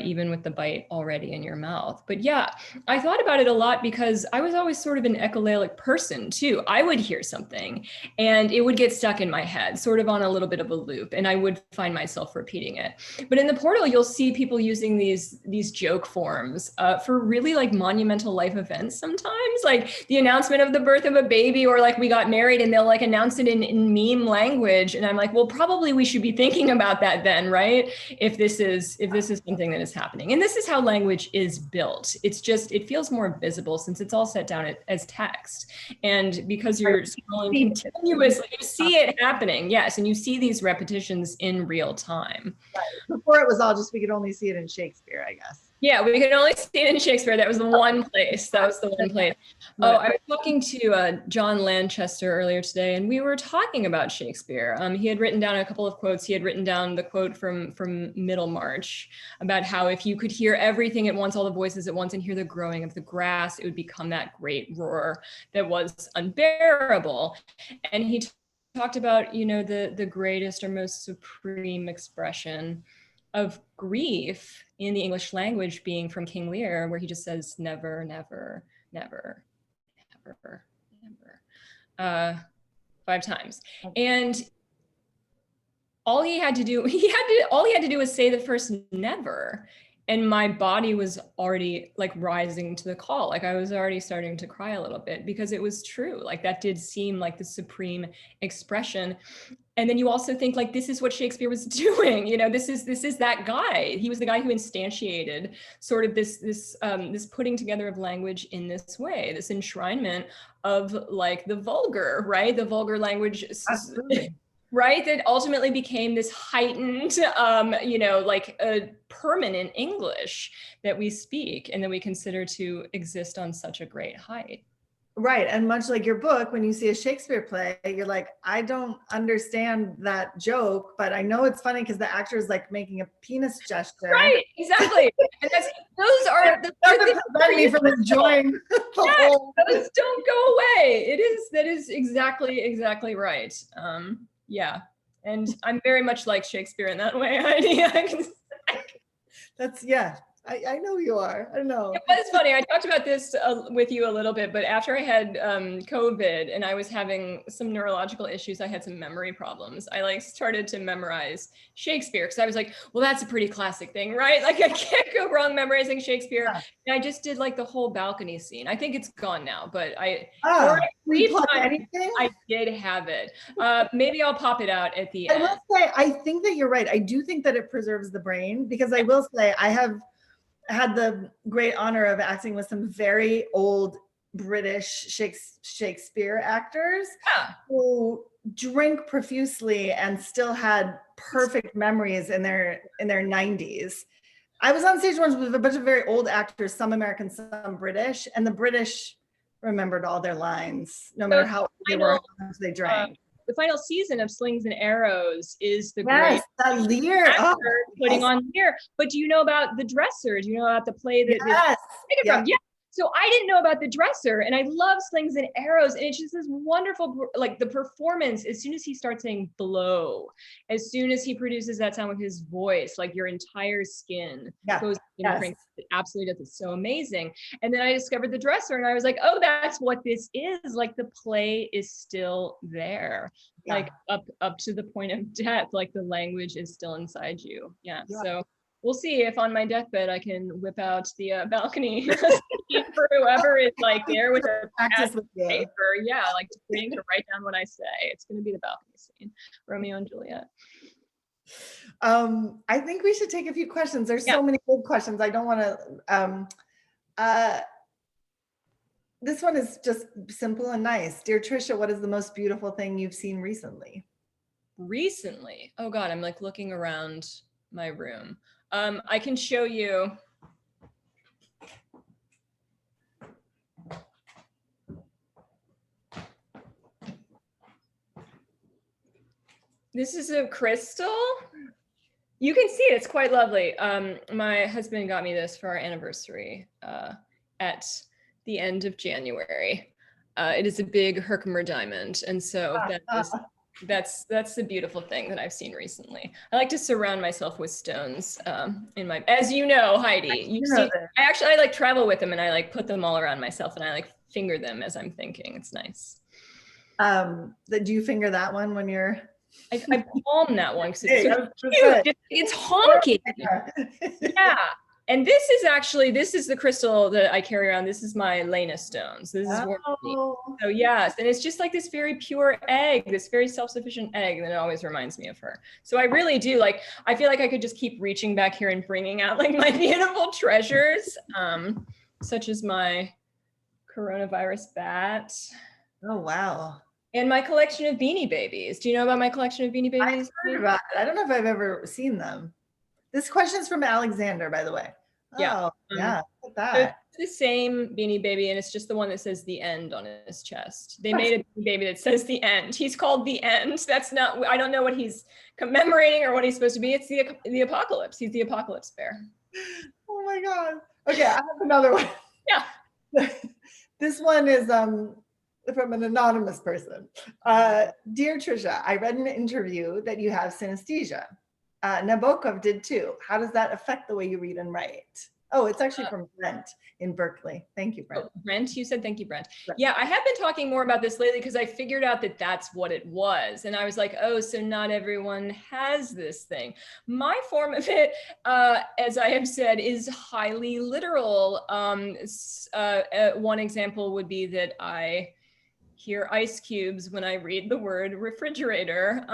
even with the bite already in your mouth. But yeah, I thought about it a lot because I was always sort of an echolalic person too. I would hear something and it would get stuck in my head, sort of on a little bit of a loop, and I would find myself repeating it. But in the portal, you'll see people using these joke forms for really like monumental life events sometimes, like the announcement of the birth of a baby, or like we got married and they'll like announce it in meme language. And I'm like, well, probably we should be thinking about that then, right? If this is something that is happening. And this is how language is built. It's just, it feels more visible since it's all set down as text. And because you're scrolling continuously, you see it happening. Yes. And you see these repetitions in real time. Right. Before it was all just, we could only see it in Shakespeare, I guess. Yeah, we could only see it in Shakespeare. That was the one place. That was the one place. Oh, I was talking to John Lanchester earlier today, and we were talking about Shakespeare. He had written down a couple of quotes. He had written down the quote from Middlemarch about how if you could hear everything at once, all the voices at once, and hear the growing of the grass, it would become that great roar that was unbearable. And he talked about, you know, the greatest or most supreme expression of grief in the English language being from King Lear, where he just says never, never, never, never, never, 5 times. And all he had to do was say the first never. And my body was already like rising to the call. Like I was already starting to cry a little bit because it was true. Like that did seem like the supreme expression. And then you also think like, this is what Shakespeare was doing. You know, this is that guy. He was the guy who instantiated sort of this putting together of language in this way, this enshrinement of like the vulgar, right? The vulgar language. Absolutely. Right, that ultimately became this heightened, you know, like a permanent English that we speak and that we consider to exist on such a great height. Right, and much like your book, when you see a Shakespeare play, you're like, I don't understand that joke, but I know it's funny because the actor is like making a penis gesture. Right, exactly. And those are the doesn't prevent me from enjoying the whole. Those don't go away. That is exactly right. Yeah, and I'm very much like Shakespeare in that way, Heidi. That's, yeah, I know you are. I know. It was funny. I talked about this with you a little bit, but after I had COVID and I was having some neurological issues, I had some memory problems. I like started to memorize Shakespeare because I was like, well, that's a pretty classic thing, right? Like I can't go wrong memorizing Shakespeare. Yeah. And I just did like the whole balcony scene. I think it's gone now, but I did have it. Maybe I'll pop it out at the end. I will say, I think that you're right. I do think that it preserves the brain because I will say I have had the great honor of acting with some very old British Shakespeare actors who drink profusely and still had perfect memories in their 90s. I was on stage once with a bunch of very old actors, some American, some British, and the British remembered all their lines, no matter how old they were, how much they drank. The final season of Slings and Arrows is the great Lear putting on Lear. But do you know about The Dresser? Do you know about the play that from? Yeah. So I didn't know about The Dresser, and I love Slings and Arrows, and it's just this wonderful, like the performance, as soon as he starts saying blow, as soon as he produces that sound with his voice, like your entire skin goes it absolutely does. It's so amazing. And then I discovered The Dresser, and I was like, oh, that's what this is. Like the play is still there, like up to the point of death, like the language is still inside you. So we'll see if on my deathbed I can whip out the balcony for whoever is like there with a practice with paper. Yeah, like to write down what I say. It's going to be the balcony scene, Romeo and Juliet. I think we should take a few questions. There's so many good questions. I don't want to. This one is just simple and nice. Dear Trisha, what is the most beautiful thing you've seen recently? Recently? Oh God, I'm like looking around my room. I can show you. This is a crystal. You can see it, it's quite lovely. My husband got me this for our anniversary at the end of January. It is a big Herkimer diamond. And so that's the beautiful thing that I've seen recently. I like to surround myself with stones in my, as you know, Heidi, I like travel with them and I like put them all around myself and I like finger them as I'm thinking. It's nice. Do you finger that one when you're? I palm that one because it's so cute. It's honking. Yeah. And this is the crystal that I carry around. This is my Lena stones. This is so yes. And it's just like this very pure egg, this very self-sufficient egg. And it always reminds me of her. So I really do like, I feel like I could just keep reaching back here and bringing out like my beautiful treasures, such as my coronavirus bat. Oh, wow. And my collection of Beanie Babies. Do you know about my collection of Beanie Babies? I've heard about it. I don't know if I've ever seen them. This question's from Alexander, by the way. Yeah. Yeah. Look at that. So it's the same Beanie Baby, and it's just the one that says the end on his chest. They made a Beanie Baby that says the end. He's called the end. That's not, I don't know what he's commemorating or what he's supposed to be. It's the apocalypse. He's the apocalypse bear. Oh my God. Okay, I have another one. Yeah. This one is from an anonymous person. Dear Trisha, I read an interview that you have synesthesia. Nabokov did too. How does that affect the way you read and write? Oh, it's actually from Brent in Berkeley. Thank you, Brent. Oh, Brent, you said thank you, Brent. Yeah, I have been talking more about this lately because I figured out that that's what it was. And I was like, oh, so not everyone has this thing. My form of it, as I have said, is highly literal. One example would be that I hear ice cubes when I read the word refrigerator,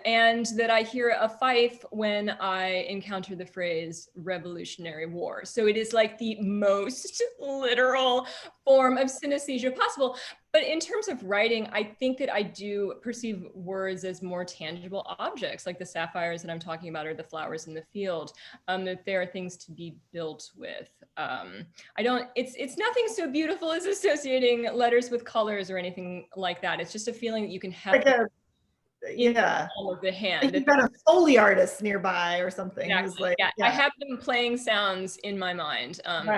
and that I hear a fife when I encounter the phrase Revolutionary War. So it is like the most literal form of synesthesia possible. But in terms of writing, I think that I do perceive words as more tangible objects, like the sapphires that I'm talking about or the flowers in the field, that there are things to be built with. It's nothing so beautiful as associating letters with colors or anything like that. It's just a feeling that you can have in the palm of the hand. Like you've got a Foley artist nearby or something. Exactly. Like, I have them playing sounds in my mind, and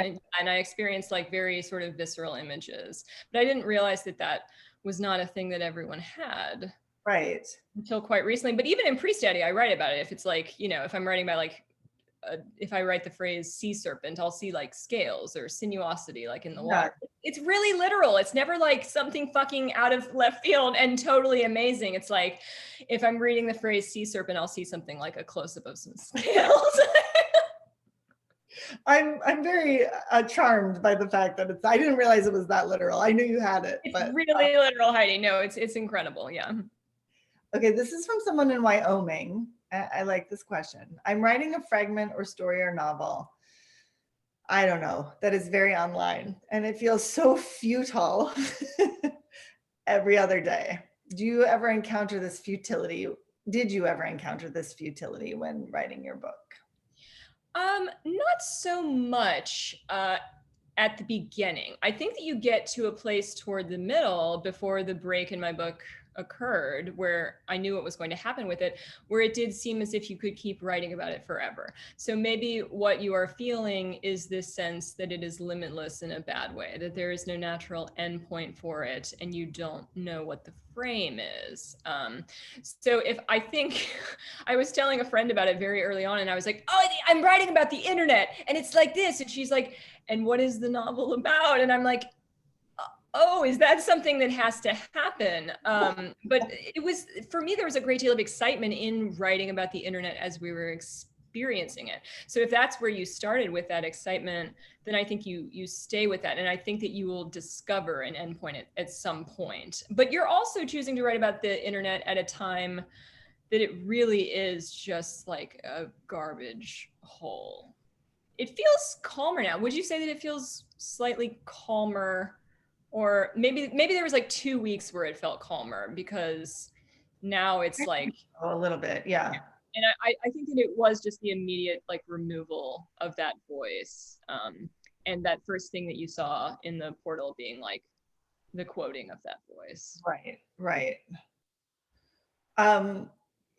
I experience like very sort of visceral images. But I didn't realize that that was not a thing that everyone had. Right. Until quite recently. But even in pre-study, I write about it. If it's like, you know, if I'm writing about like, if I write the phrase sea serpent, I'll see like scales or sinuosity like in the water. It's really literal. It's never like something fucking out of left field and totally amazing. It's like, if I'm reading the phrase sea serpent, I'll see something like a close-up of some scales. I'm very charmed by the fact that I didn't realize it was that literal. I knew you had it. It's really literal, Heidi. No, it's incredible. Yeah. Okay, this is from someone in Wyoming. I like this question. I'm writing a fragment or story or novel. I don't know, that is very online. And it feels so futile every other day. Do you ever encounter this futility? Did you ever encounter this futility when writing your book? Not so much at the beginning. I think that you get to a place toward the middle before the break in my book occurred where I knew what was going to happen with it, where it did seem as if you could keep writing about it forever. So maybe what you are feeling is this sense that it is limitless in a bad way, that there is no natural endpoint for it and you don't know what the frame is. So if I think, I was telling a friend about it very early on and I was like, oh, I'm writing about the internet and it's like this. And she's like, and what is the novel about? And I'm like, oh, is that something that has to happen? But it was, for me, there was a great deal of excitement in writing about the internet as we were experiencing it. So if that's where you started with that excitement, then I think you stay with that. And I think that you will discover an endpoint at some point. But you're also choosing to write about the internet at a time that it really is just like a garbage hole. It feels calmer now. Would you say that it feels slightly calmer Or maybe there was like 2 weeks where it felt calmer, because now it's like a little bit, yeah. And I think that it was just the immediate like removal of that voice, and that first thing that you saw in the portal being like the quoting of that voice. Right.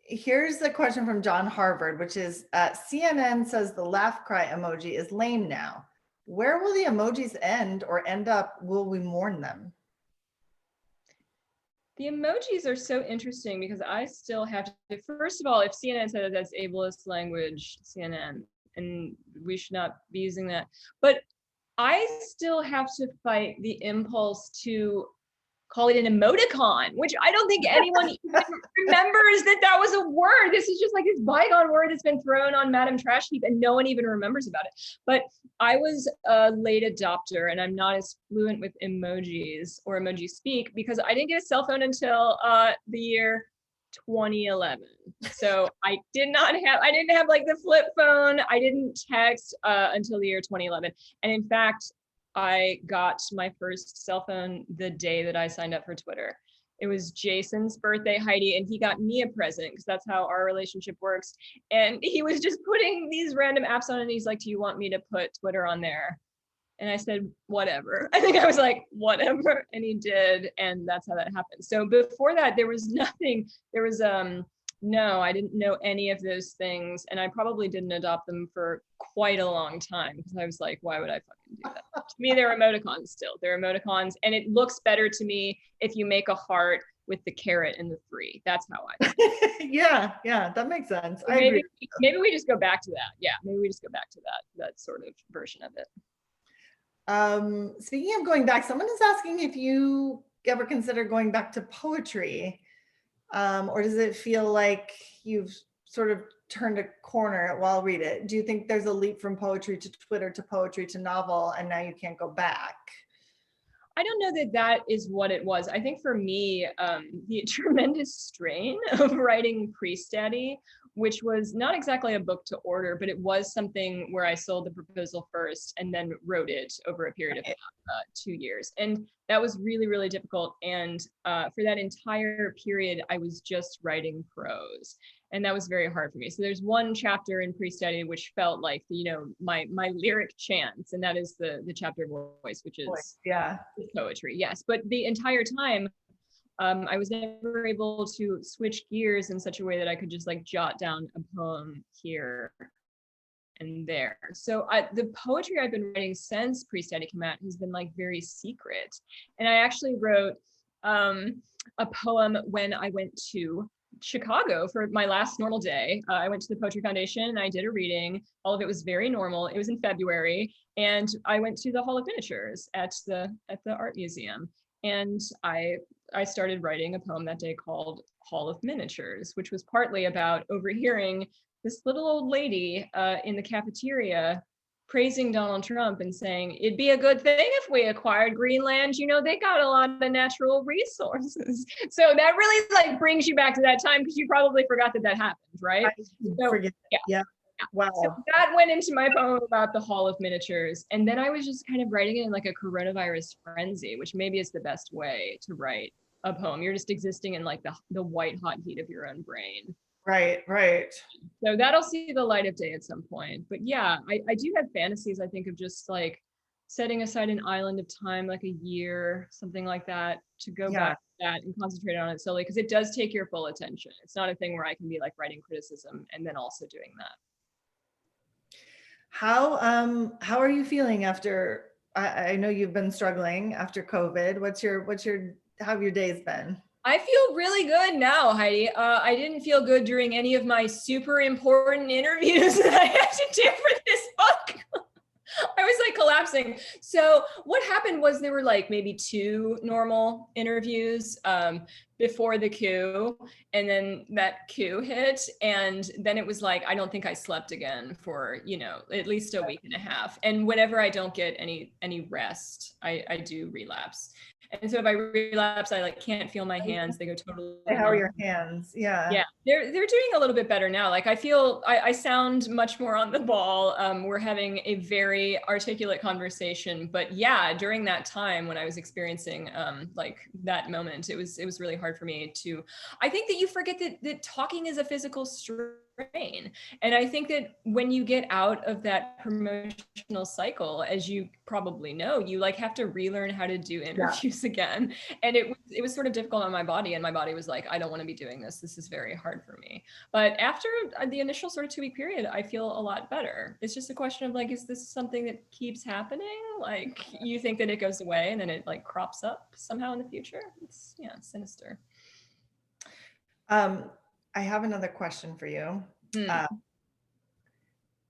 Here's a question from John Harvard, which is, CNN says the laugh cry emoji is lame now. Where will the emojis end or end up? Will we mourn them? The emojis are so interesting because I still have to, first of all, if CNN said that's ableist language, CNN, and we should not be using that. But I still have to fight the impulse to call it an emoticon, which I don't think anyone even remembers that was a word. This is just like this bygone word that's been thrown on Madam Trash Heap and no one even remembers about it. But I was a late adopter and I'm not as fluent with emojis or emoji speak because I didn't get a cell phone until the year 2011. So I didn't have like the flip phone. I didn't text until the year 2011. And in fact, I got my first cell phone the day that I signed up for Twitter. It was Jason's birthday, Heidi, and he got me a present because that's how our relationship works. And he was just putting these random apps on and he's like, do you want me to put Twitter on there? And I said, whatever. I think I was like, whatever. And he did. And that's how that happened. So before that, there was nothing. There was, no, I didn't know any of those things. And I probably didn't adopt them for quite a long time because I was like, why would I fucking do that? To me, they're emoticons still. They're emoticons. And it looks better to me if you make a heart with the carrot and the 3. That's how I feel. Yeah, that makes sense. So maybe we just go back to that. Yeah, maybe we just go back to that sort of version of it. Speaking of going back, someone is asking if you ever consider going back to poetry, or does it feel like you've sort of turned a corner? Well, I'll read it. Do you think there's a leap from poetry to Twitter to poetry to novel, and now you can't go back? I don't know that is what it was. I think for me, the tremendous strain of writing Pre-Study, which was not exactly a book to order, but it was something where I sold the proposal first and then wrote it over a period of 2 years. And that was really, really difficult. And for that entire period, I was just writing prose. And that was very hard for me. So there's one chapter in Pre-Study which felt like, my lyric chants, and that is the chapter voice, which is poetry. Yes, but the entire time, I was never able to switch gears in such a way that I could just like jot down a poem here and there. So the poetry I've been writing since Pre-Study came out has been like very secret. And I actually wrote a poem when I went to Chicago for my last normal day. I went to the Poetry Foundation and I did a reading. All of it was very normal. It was in February, and I went to the Hall of Miniatures at the art museum, and I started writing a poem that day called Hall of Miniatures, which was partly about overhearing this little old lady in the cafeteria praising Donald Trump and saying, it'd be a good thing if we acquired Greenland. They got a lot of natural resources. So that really like brings you back to that time because you probably forgot that happened, right? Yeah. Wow. So that went into my poem about the Hall of Miniatures. And then I was just kind of writing it in like a coronavirus frenzy, which maybe is the best way to write a poem. You're just existing in like the white hot heat of your own brain. Right. So that'll see the light of day at some point. But yeah, I do have fantasies, I think, of just like setting aside an island of time, like a year, something like that, to go back to that and concentrate on it solely, because it does take your full attention. It's not a thing where I can be like writing criticism and then also doing that. How are you feeling after, I know you've been struggling after COVID. How have your days been? I feel really good now, Heidi. I didn't feel good during any of my super important interviews that I had to do for this book. I was like collapsing. So what happened was there were like maybe 2 normal interviews. before the coup, and then that coup hit, and then it was like I don't think I slept again for, you know, at least a week and a half. And whenever I don't get any rest, I do relapse. And so if I relapse, I like can't feel my hands. They go totally How are numb. your hands? Yeah. Yeah, they're doing a little bit better now. Like I feel I sound much more on the ball. We're having a very articulate conversation. But yeah, during that time when I was experiencing like that moment, it was really hard for me to. I think that you forget that talking is a physical strain, and I think that when you get out of that promotional cycle, as you probably know, you like have to relearn how to do interviews again. And it was sort of difficult on my body, and my body was like, I don't want to be doing this. This is very hard for me. But after the initial sort of 2-week period, I feel a lot better. It's just a question of like, is this something that keeps happening? Like you think that it goes away and then it like crops up somehow in the future? It's sinister. I have another question for you.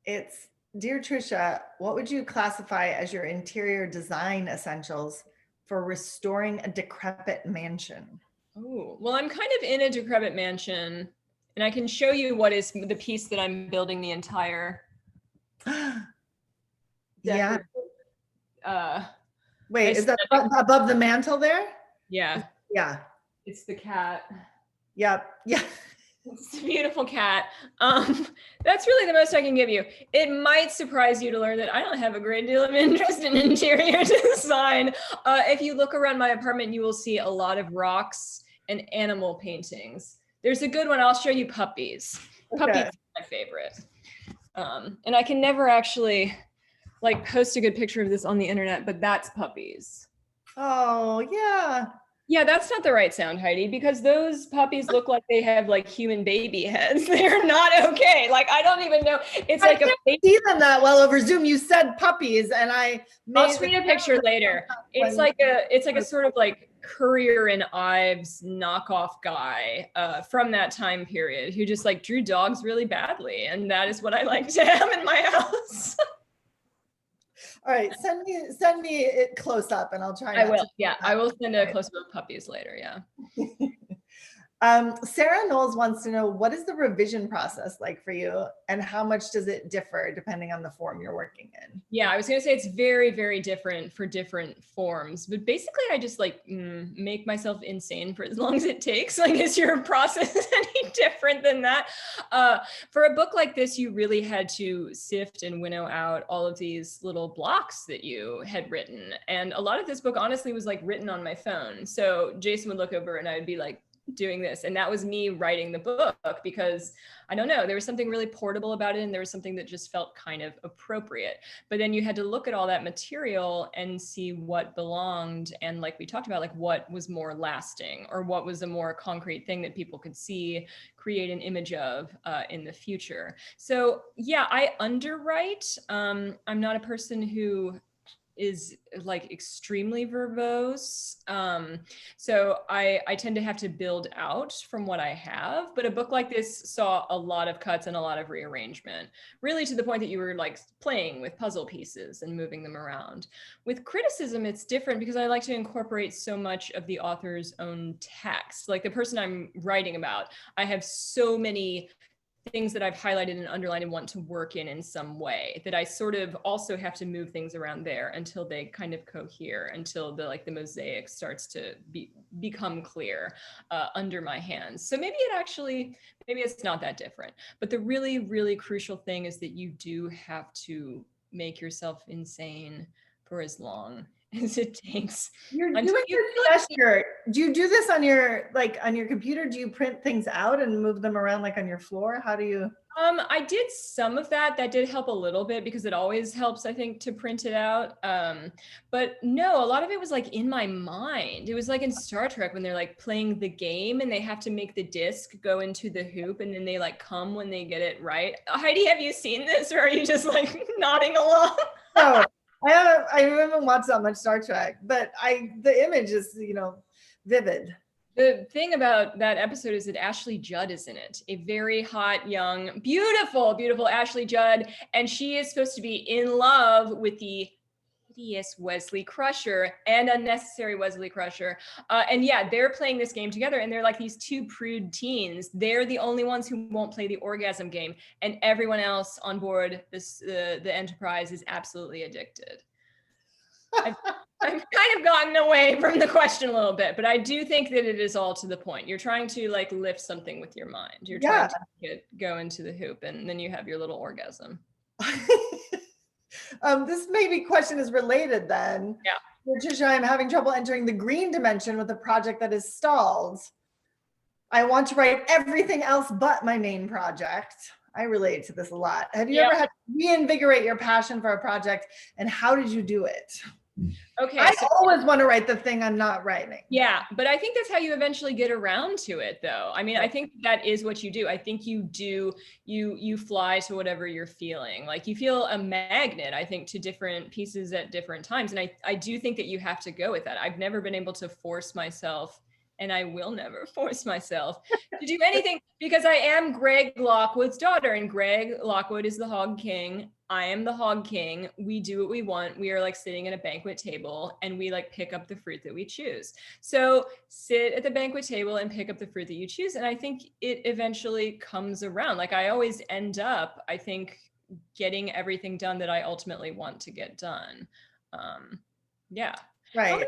It's, dear Tricia, what would you classify as your interior design essentials for restoring a decrepit mansion? Oh, well, I'm kind of in a decrepit mansion, and I can show you what is the piece that I'm building the entire. Yeah. Wait, I is that above the mantle there? Yeah. Yeah. It's the cat. Yep. Yeah. It's a beautiful cat. That's really the most I can give you. It might surprise you to learn that I don't have a great deal of interest in interior design. If you look around my apartment, you will see a lot of rocks and animal paintings. There's a good one. I'll show you puppies. Okay. Puppies are my favorite. And I can never actually like post a good picture of this on the internet, but that's puppies. Oh, yeah. Yeah, that's not the right sound, Heidi, because those puppies look like they have like human baby heads. They're not okay. Like, I don't even know. It's like I can't see them that well over Zoom. You said puppies, and I'll screen a picture later. It's like a sort of like Courier and Ives knockoff guy from that time period who just like drew dogs really badly, and that is what I like to have in my house. All right, send me it close up, and I'll try. I will. Yeah, I will send a close up of puppies later. Yeah. Sarah Knowles wants to know, what is the revision process like for you, and how much does it differ depending on the form you're working in? Yeah, I was going to say it's very, very different for different forms, but basically I just like make myself insane for as long as it takes. Like, is your process any different than that? For a book like this, you really had to sift and winnow out all of these little blocks that you had written. And a lot of this book honestly was like written on my phone. So Jason would look over and I would be like, doing this, and that was me writing the book, because I don't know, there was something really portable about it, and there was something that just felt kind of appropriate. But then you had to look at all that material and see what belonged, and like we talked about, like what was more lasting, or what was a more concrete thing that people could see, create an image of in the future. So yeah, I underwrite. I'm not a person who is like extremely verbose. So I tend to have to build out from what I have, but a book like this saw a lot of cuts and a lot of rearrangement, really to the point that you were like playing with puzzle pieces and moving them around. With criticism, it's different because I like to incorporate so much of the author's own text. Like the person I'm writing about, I have so many things that I've highlighted and underlined and want to work in some way, that I sort of also have to move things around there until they kind of cohere, until the mosaic starts to become clear under my hands. So maybe it's not that different. But the really, really crucial thing is that you do have to make yourself insane for as long as it takes. You're doing this gesture. Do you do this on your computer? Do you print things out and move them around like on your floor? How do you? I did some of that. That did help a little bit, because it always helps, I think, to print it out. But no, a lot of it was like in my mind. It was like in Star Trek when they're like playing the game and they have to make the disc go into the hoop, and then they like come when they get it right. Heidi, have you seen this, or are you just like nodding along? No. I haven't watched that much Star Trek, but the image is, vivid. The thing about that episode is that Ashley Judd is in it, a very hot, young, beautiful, beautiful Ashley Judd. And she is supposed to be in love with the hideous Wesley Crusher and unnecessary Wesley Crusher. And yeah, they're playing this game together, and they're like these two prude teens. They're the only ones who won't play the orgasm game, and everyone else on board this the Enterprise is absolutely addicted. I've kind of gotten away from the question a little bit, but I do think that it is all to the point. You're trying to like lift something with your mind. You're trying to go into the hoop, and then you have your little orgasm. This maybe question is related then. Yeah. Patricia, I'm having trouble entering the green dimension with a project that is stalled. I want to write everything else but my main project. I relate to this a lot. Have you ever had to reinvigorate your passion for a project, and how did you do it? Okay. I always want to write the thing I'm not writing. Yeah, but I think that's how you eventually get around to it, though. I mean, I think that is what you do. I think you fly to whatever you're feeling. Like you feel a magnet, I think, to different pieces at different times. And I do think that you have to go with that. I've never been able to force myself, and I will never force myself to do anything, because I am Greg Lockwood's daughter, and Greg Lockwood is the Hog King. I am the Hog King. We do what we want. We are like sitting at a banquet table, and we like pick up the fruit that we choose. So sit at the banquet table and pick up the fruit that you choose. And I think it eventually comes around. Like I always end up, I think, getting everything done that I ultimately want to get done. Yeah. Right.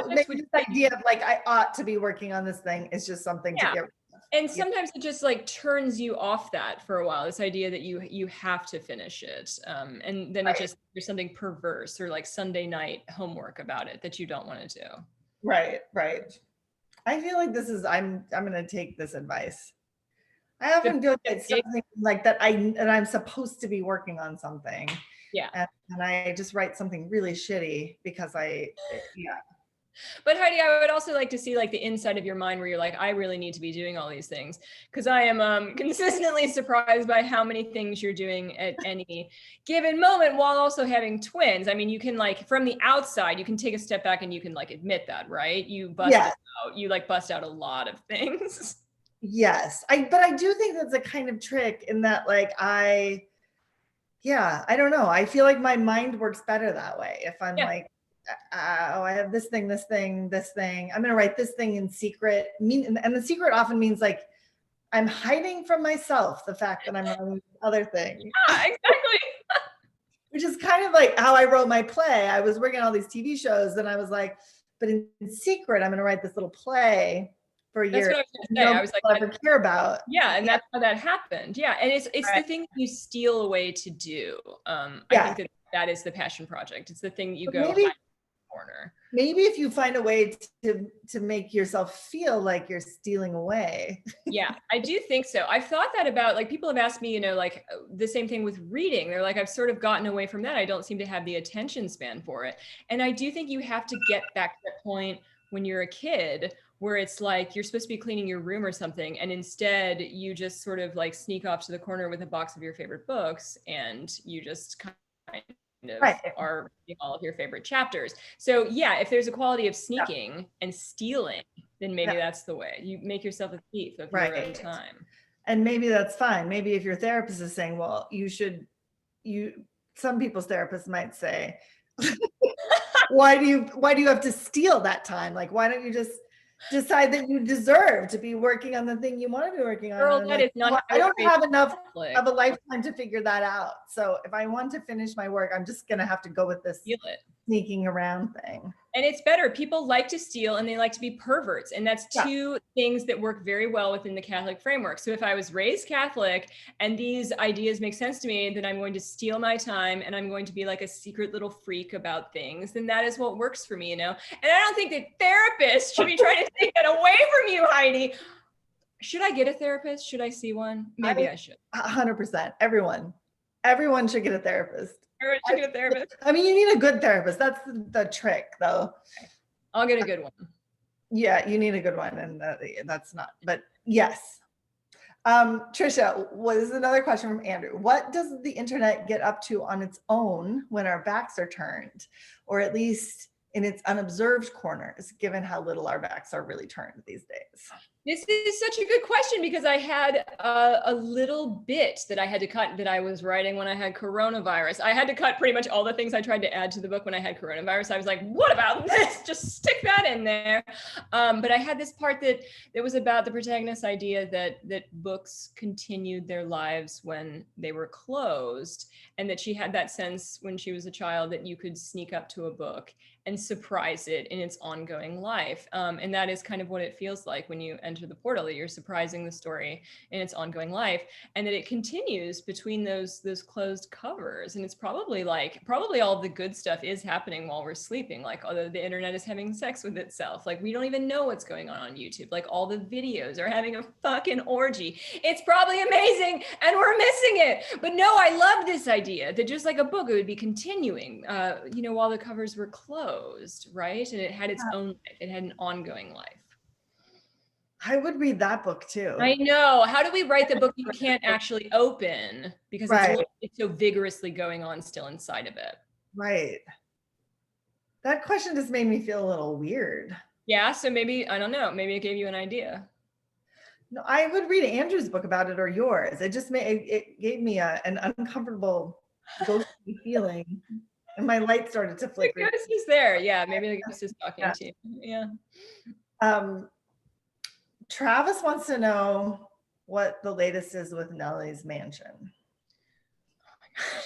Maybe this idea of like, I ought to be working on this thing is just something to get rid of. And sometimes it just like turns you off that for a while, this idea that you have to finish it. And then it just, there's something perverse or like Sunday night homework about it that you don't want to do. Right. I feel like this is, I'm going to take this advice. I often feel like it's something like that I'm supposed to be working on something. Yeah. And I just write something really shitty because But Heidi, I would also like to see like the inside of your mind where you're like, I really need to be doing all these things, because I am consistently surprised by how many things you're doing at any given moment while also having twins. I mean, you can like from the outside, you can take a step back and you can like admit that, right? You bust it out. You like bust out a lot of things. Yes. But I do think that's a kind of trick in that like I don't know. I feel like my mind works better that way. If I'm like, I have this thing. I'm going to write this thing in secret. And the secret often means like I'm hiding from myself the fact that I'm writing other things. Yeah, exactly. Which is kind of like how I wrote my play. I was working on all these TV shows, and I was like, but in secret, I'm going to write this little play for a year. That's what I was going to say. I was like, I never care about. Yeah, and that's how that happened. Yeah, and it's the thing you steal away to do. I think that is the passion project. It's the thing that you go hide in the corner. Maybe if you find a way to make yourself feel like you're stealing away. Yeah, I do think so. I've thought that about, like, people have asked me, like the same thing with reading. They're like, I've sort of gotten away from that. I don't seem to have the attention span for it. And I do think you have to get back to that point when you're a kid where it's like you're supposed to be cleaning your room or something, and instead you just sort of like sneak off to the corner with a box of your favorite books, and you just kind of are reading all of your favorite chapters. So yeah, if there's a quality of sneaking and stealing, then maybe that's the way. You make yourself a thief of your own time. And maybe that's fine. Maybe if your therapist is saying, well, some people's therapists might say, why do you have to steal that time? Like, why don't you just decide that you deserve to be working on the thing you want to be working on? Girl, that is not I don't have enough of a lifetime to figure that out. So if I want to finish my work, I'm just going to have to go with this sneaking around thing. And it's better. People like to steal and they like to be perverts. And that's two things that work very well within the Catholic framework. So if I was raised Catholic and these ideas make sense to me, then I'm going to steal my time and I'm going to be like a secret little freak about things. Then that is what works for me, And I don't think that therapists should be trying to take that away from you, Heidi. Should I get a therapist? Should I see one? Maybe I should. 100%. Everyone should get a therapist. Everyone should get a therapist. I mean, you need a good therapist. That's the trick, though. Okay. I'll get a good one. Yeah, you need a good one, and that's not. But yes, Trisha, this is another question from Andrew. What does the internet get up to on its own when our backs are turned, or at least in its unobserved corners, given how little our backs are really turned these days? This is such a good question because I had a little bit that I had to cut that I was writing when I had coronavirus. I had to cut pretty much all the things I tried to add to the book when I had coronavirus. I was like, what about this? Just stick that in there. But I had this part that was about the protagonist's idea that books continued their lives when they were closed, and that she had that sense when she was a child that you could sneak up to a book and surprise it in its ongoing life. And that is kind of what it feels like when you enter the portal, that you're surprising the story in its ongoing life, and that it continues between those closed covers. And it's probably all the good stuff is happening while we're sleeping. Like, although the internet is having sex with itself. Like, we don't even know what's going on YouTube. Like, all the videos are having a fucking orgy. It's probably amazing and we're missing it. But no, I love this idea that just like a book, it would be continuing, while the covers were closed, right? And it had its own life. It had an ongoing life. I would read that book too. I know. How do we write the book you can't actually open because it's so vigorously going on still inside of it? Right. That question just made me feel a little weird. Yeah. So maybe, I don't know, maybe it gave you an idea. No, I would read Andrew's book about it or yours. It just it gave me an uncomfortable ghostly feeling. And my light started to flicker. The ghost is there. Yeah, maybe the ghost is talking to you. Yeah. Travis wants to know what the latest is with Nellie's mansion. Oh my God.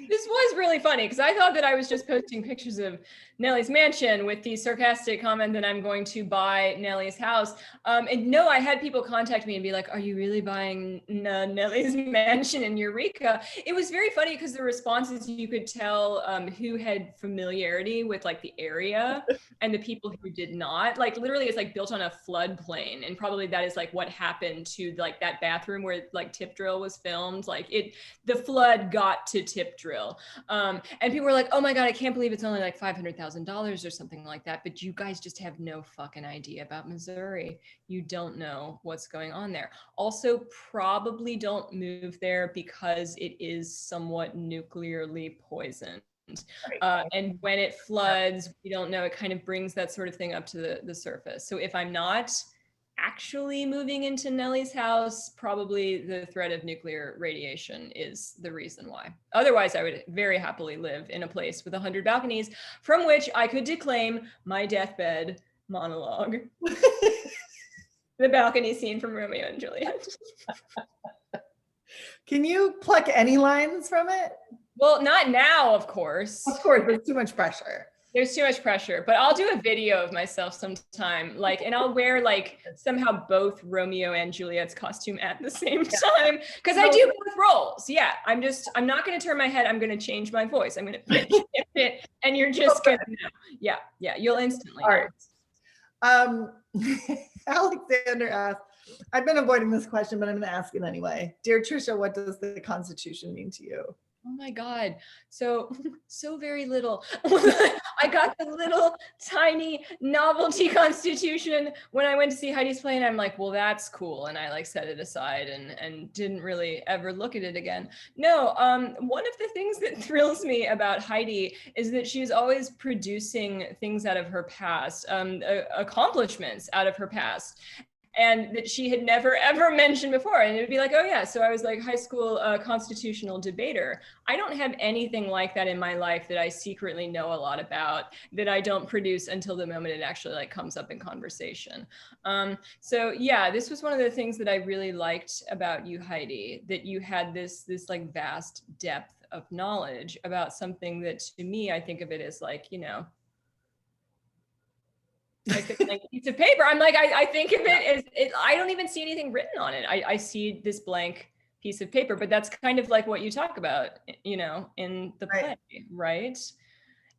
This was really funny because I thought that I was just posting pictures of Nellie's mansion with the sarcastic comment that I'm going to buy Nellie's house. And no, I had people contact me and be like, are you really buying Nellie's mansion in Eureka? It was very funny because the responses, you could tell who had familiarity with like the area and the people who did not. Like literally it's like built on a floodplain, and probably that is like what happened to like that bathroom where like Tip Drill was filmed. Like the flood got to Tip Drill. And people were like, oh my God, I can't believe it's only like $500,000 or something like that. But you guys just have no fucking idea about Missouri. You don't know what's going on there. Also, probably don't move there because it is somewhat nuclearly poisoned. And when it floods, we don't know, it kind of brings that sort of thing up to the surface. So if I'm not actually moving into Nellie's house, probably the threat of nuclear radiation is the reason why. Otherwise, I would very happily live in a place with 100 balconies from which I could declaim my deathbed monologue. The balcony scene from Romeo and Juliet. Can you pluck any lines from it? Well, not now, of course. Of course, there's too much pressure. There's too much pressure, but I'll do a video of myself sometime, like, and I'll wear like somehow both Romeo and Juliet's costume at the same time, because I do both roles. Yeah, I'm not going to turn my head. I'm going to change my voice. I'm going to pitch it, and you're just going to know. Yeah, you'll instantly know. All right. Alexander asked, I've been avoiding this question, but I'm going to ask it anyway. Dear Trisha, what does the Constitution mean to you? Oh my God. So very little. I got the little tiny novelty Constitution when I went to see Heidi's play, and I'm like, well, that's cool. And I like set it aside and didn't really ever look at it again. No, one of the things that thrills me about Heidi is that she's always producing things out of her past, accomplishments out of her past. And that she had never ever mentioned before. And it would be like, oh yeah, so I was like high school constitutional debater. I don't have anything like that in my life that I secretly know a lot about, that I don't produce until the moment it actually like comes up in conversation. So yeah, this was one of the things that I really liked about you, Heidi, that you had this like vast depth of knowledge about something that, to me, I think of it as like, like a blank piece of paper. I'm like, I think of it as, I don't even see anything written on it. I see this blank piece of paper, but that's kind of like what you talk about, in the play, right?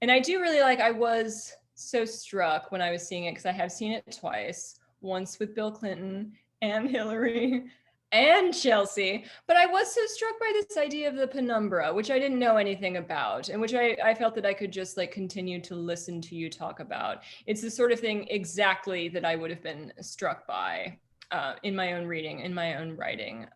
And I do really like, I was so struck when I was seeing it, because I have seen it twice, once with Bill Clinton and Hillary and Chelsea, but I was so struck by this idea of the penumbra, which I didn't know anything about, and which I felt that I could just like continue to listen to you talk about. It's the sort of thing exactly that I would have been struck by in my own reading, in my own writing.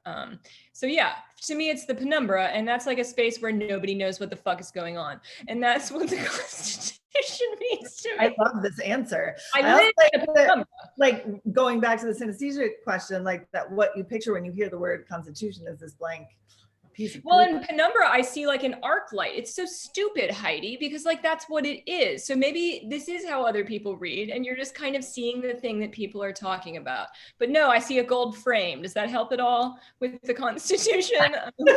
So yeah, to me, it's the penumbra, and that's like a space where nobody knows what the fuck is going on. And that's what the Constitution means to me. I love this answer. I also live like in a that, penumbra. like going back to the synesthesia question, like that what you picture when you hear the word Constitution is this blank piece of Well, paper. in penumbra, I see like an arc light. It's so stupid, Heidi, because like that's what it is. So maybe this is how other people read, and you're just kind of seeing the thing that people are talking about. But no, I see a gold frame. Does that help at all with the Constitution? The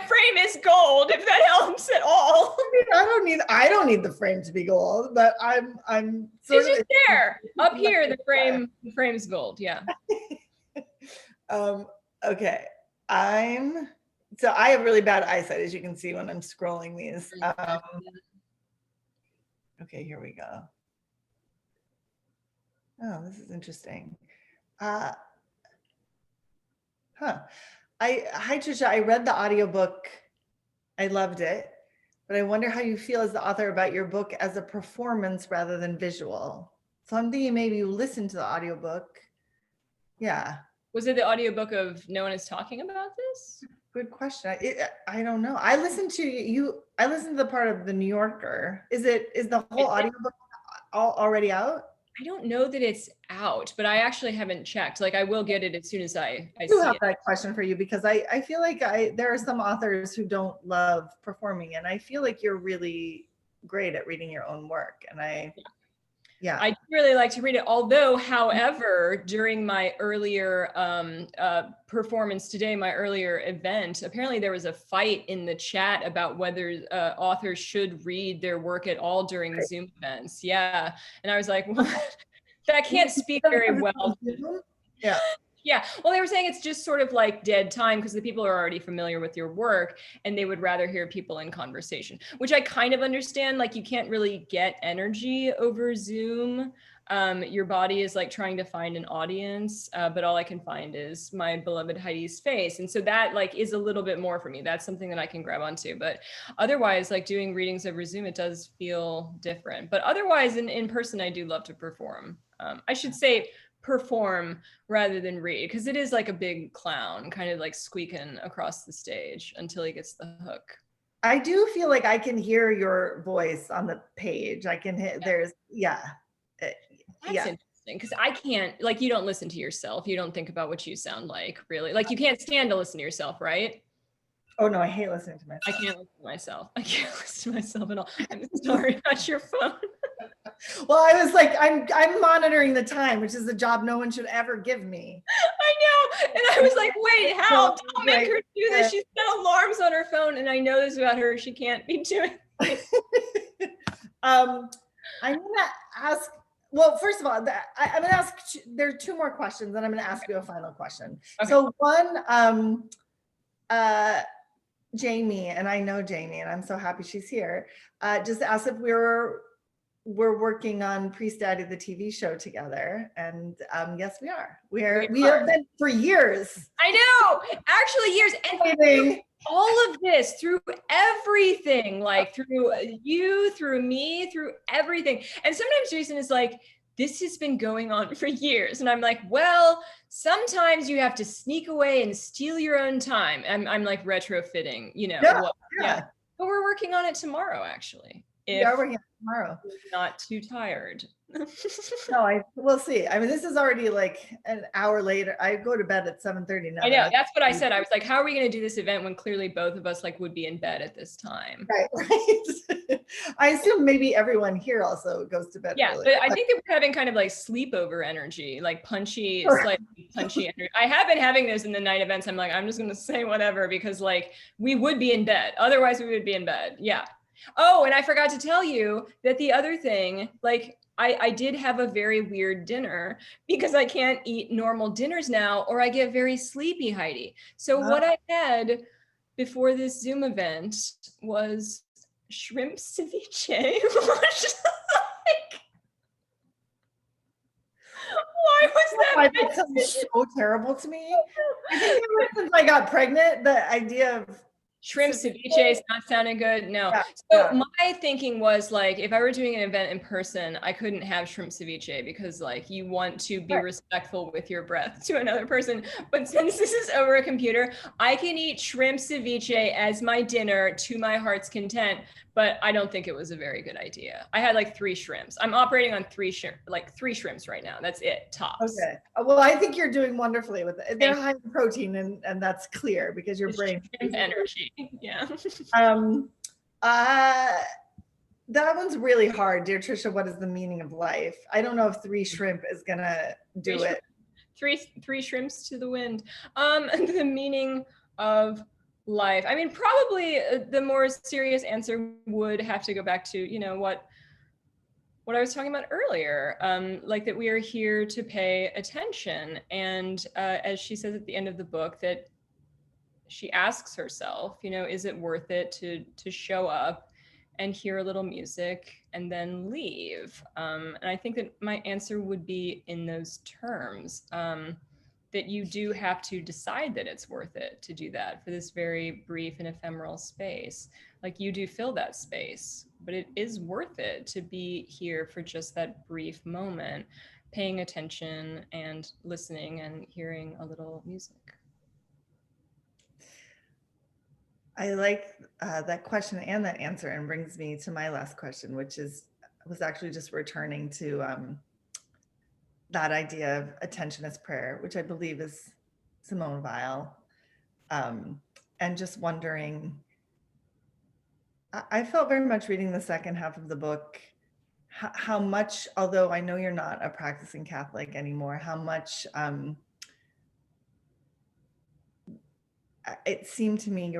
frame is gold, if that helps at all. I don't need the frame to be gold, but I'm It's just there. Up here, the frame's gold. Yeah. Okay. So I have really bad eyesight, as you can see when I'm scrolling these. Okay, here we go. Oh, this is interesting. Hi, Trisha, I read the audiobook. I loved it, but I wonder how you feel as the author about your book as a performance rather than visual. So I'm thinking maybe you listen to the audiobook. Yeah. Was it the audiobook of No One Is Talking About This? Good question. I don't know. I listened to the part of the New Yorker. Is the whole audiobook already out? I don't know that it's out, but I actually haven't checked. Like I will get it as soon as I do see have it. that question for you because I feel like there are some authors who don't love performing, and I feel like you're really great at reading your own work. And yeah. I really like to read it. Although, however, during my earlier performance today, my earlier event, apparently there was a fight in the chat about whether authors should read their work at all during Zoom events. Yeah. And I was like, well, that can't speak very well. Yeah. Yeah. Well, they were saying it's just sort of like dead time because the people are already familiar with your work and they would rather hear people in conversation, which I kind of understand. Like you can't really get energy over Zoom. Your body is like trying to find an audience, but all I can find is my beloved Heidi's face. And so that like is a little bit more for me. That's something that I can grab onto. But otherwise, like doing readings over Zoom, it does feel different. But otherwise, in person, I do love to perform. I should say perform rather than read, because it is like a big clown kind of like squeaking across the stage until he gets the hook. I do feel like I can hear your voice on the page. I can hit That's interesting because I can't, like, you don't listen to yourself. You don't think about what you sound like, really. Like you can't stand to listen to yourself, right? Oh no, I hate listening to myself. I can't listen to myself. I can't listen to myself at all. I'm sorry, not your phone. Well, I was like, I'm monitoring the time, which is a job no one should ever give me. I know. And I was like, wait, how? Don't make her do this. She's set alarms on her phone. And I know this about her. She can't be doing this. I'm going to ask, well, first of all, I'm going to ask, there are two more questions and I'm going to ask you a final question. Okay. So one, Jamie, and I know Jamie, and I'm so happy she's here, just asked if we're working on Pre-Study, the TV show together, and yes, we are. We have been for years. I know, actually years, and through all of this, through everything, like through you, through me, through everything. And sometimes Jason is like, this has been going on for years. And I'm like, well, sometimes you have to sneak away and steal your own time. I'm like retrofitting, you know. Yeah. But we're working on it tomorrow, actually. We are working on it tomorrow. Not too tired. No, we'll see. I mean, this is already like an hour later. I go to bed at 7:30 now. I know, that's what I said. I was like, how are we going to do this event when clearly both of us like would be in bed at this time? Right. I assume maybe everyone here also goes to bed. Yeah, early. But I think that we're having kind of like sleepover energy, like punchy, slightly punchy energy. I have been having those in the night events. I'm like, I'm just going to say whatever because like we would be in bed. Otherwise we would be in bed. Yeah. Oh, and I forgot to tell you that the other thing, like I did have a very weird dinner because I can't eat normal dinners now or I get very sleepy, Heidi. So what I had before this Zoom event was shrimp ceviche. Why was that? That sounds so terrible to me. I think ever since I got pregnant, the idea of Shrimp ceviche is not sounding good. No. Yeah, So my thinking was like, if I were doing an event in person, I couldn't have shrimp ceviche because like you want to be respectful with your breath to another person. But since this is over a computer, I can eat shrimp ceviche as my dinner to my heart's content. But I don't think it was a very good idea. I had like 3 shrimps. I'm operating on 3 shrimps right now. That's it, tops. Okay. Well, I think you're doing wonderfully with it. They're high in protein, and that's clear because your brain shrimp energy. Yeah. That one's really hard, dear Trisha. What is the meaning of life? I don't know if 3 shrimp is gonna do it. Three shrimps to the wind. The meaning of life. I mean, probably the more serious answer would have to go back to, you know, what I was talking about earlier, like that we are here to pay attention. And as she says at the end of the book, that she asks herself, you know, is it worth it to show up and hear a little music and then leave? And I think that my answer would be in those terms, that you do have to decide that it's worth it to do that for this very brief and ephemeral space. Like you do fill that space, but it is worth it to be here for just that brief moment, paying attention and listening and hearing a little music. I like that question and that answer, and brings me to my last question, which was actually just returning to that idea of attention as prayer, which I believe is Simone Weil, and just wondering, I felt very much reading the second half of the book, how much, although I know you're not a practicing Catholic anymore, how much it seemed to me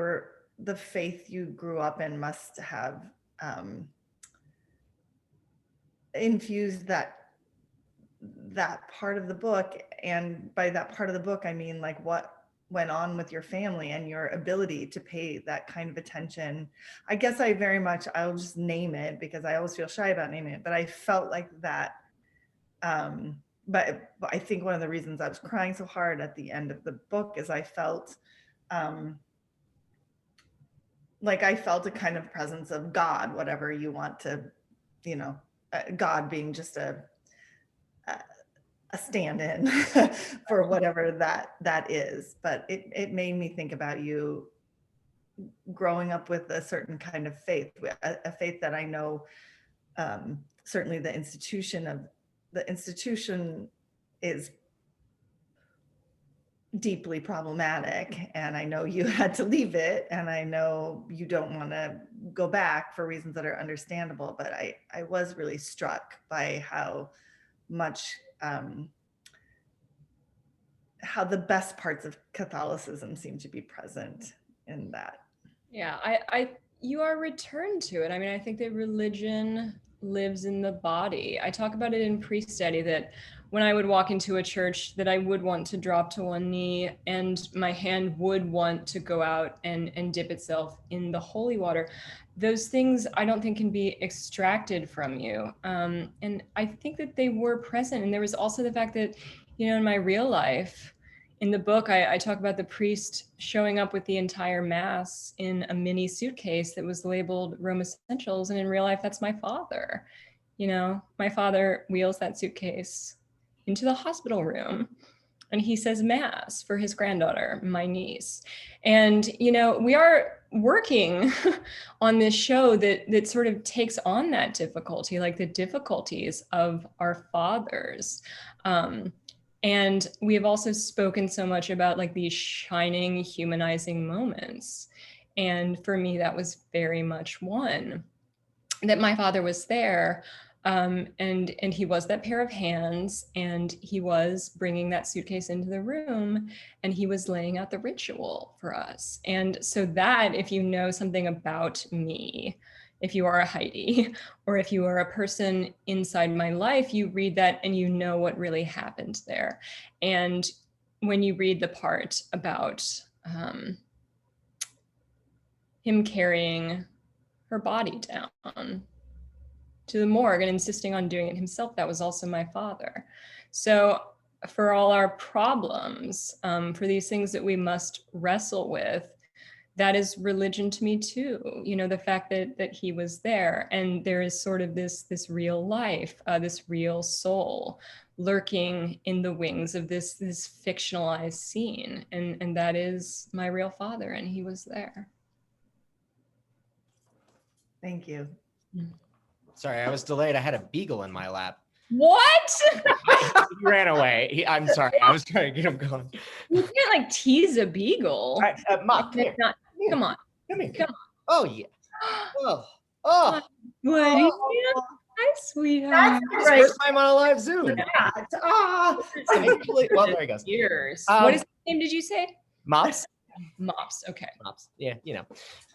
the faith you grew up in must have infused that part of the book. And by that part of the book, I mean like what went on with your family and your ability to pay that kind of attention. I guess I'll just name it because I always feel shy about naming it, but I felt like that. But I think one of the reasons I was crying so hard at the end of the book is I felt like I felt a kind of presence of God, whatever you want to, you know, God being just a stand-in for whatever that is. But it made me think about you growing up with a certain kind of faith, a faith that I know certainly the institution is deeply problematic, and I know you had to leave it, and I know you don't want to go back for reasons that are understandable, but I was really struck by how much how the best parts of Catholicism seem to be present in that. Yeah, you are returned to it. I mean, I think that religion lives in the body. I talk about it in pre-study that when I would walk into a church that I would want to drop to one knee and my hand would want to go out and dip itself in the holy water. Those things I don't think can be extracted from you. And I think that they were present. And there was also the fact that, you know, in my real life, in the book, I talk about the priest showing up with the entire mass in a mini suitcase that was labeled Rome Essentials. And in real life, that's my father. You know, my father wheels that suitcase into the hospital room and he says mass for his granddaughter, my niece. And, you know, we are working on this show that sort of takes on that difficulty, like the difficulties of our fathers. And we have also spoken so much about like these shining, humanizing moments. And for me, that was very much one, that my father was there. And he was that pair of hands, and he was bringing that suitcase into the room, and he was laying out the ritual for us. And so that, if you know something about me, if you are a Heidi, or if you are a person inside my life, you read that and you know what really happened there. And when you read the part about him carrying her body down to the morgue and insisting on doing it himself, that was also my father. So for all our problems, for these things that we must wrestle with, that is religion to me too. You know, the fact that he was there, and there is sort of this real life, this real soul lurking in the wings of this fictionalized scene, and that is my real father, and he was there. Thank you. Sorry, I was delayed. I had a beagle in my lap. What? He ran away. I'm sorry. I was trying to get him going. You can't like tease a beagle. All right, Mop, come here. Come on. Come here. Come on. Oh, yeah. Oh. What? Oh, Hi, sweetheart. It's the first time on a live Zoom. ah, Well, there he goes. Years. Um, What is his name? Did you say? Mops? Mops. Okay. Mops. Yeah, you know.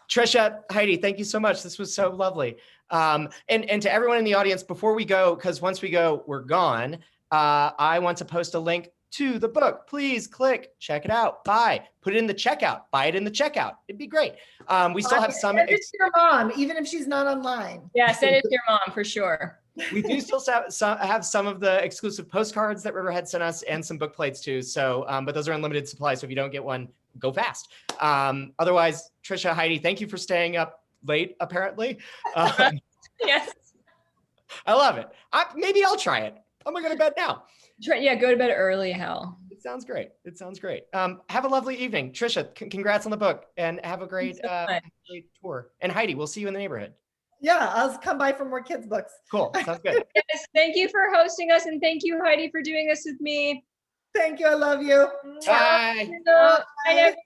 Trisha, Heidi, thank you so much. This was so lovely. And to everyone in the audience, before we go, because once we go, we're gone. I want to post a link to the book. Please click, check it out, buy, put it in the checkout, buy it in the checkout. It'd be great. We still have some. Send it to your mom, even if she's not online. Yeah, send it to your mom for sure. We do still have some of the exclusive postcards that Riverhead sent us and some book plates too. So, but those are in limited supply. So if you don't get one, go fast. Otherwise, Trisha, Heidi, thank you for staying up late, apparently. Yes. I love it. Maybe I'll try it. I'm gonna go to bed now. Yeah, go to bed early, Hal. It sounds great. It sounds great. Have a lovely evening. Trisha, congrats on the book and have a great, great tour. And Heidi, we'll see you in the neighborhood. Yeah, I'll come by for more kids' books. Cool. Sounds good. Yes, thank you for hosting us, and thank you, Heidi, for doing this with me. Thank you. I love you. Bye. Bye, everyone.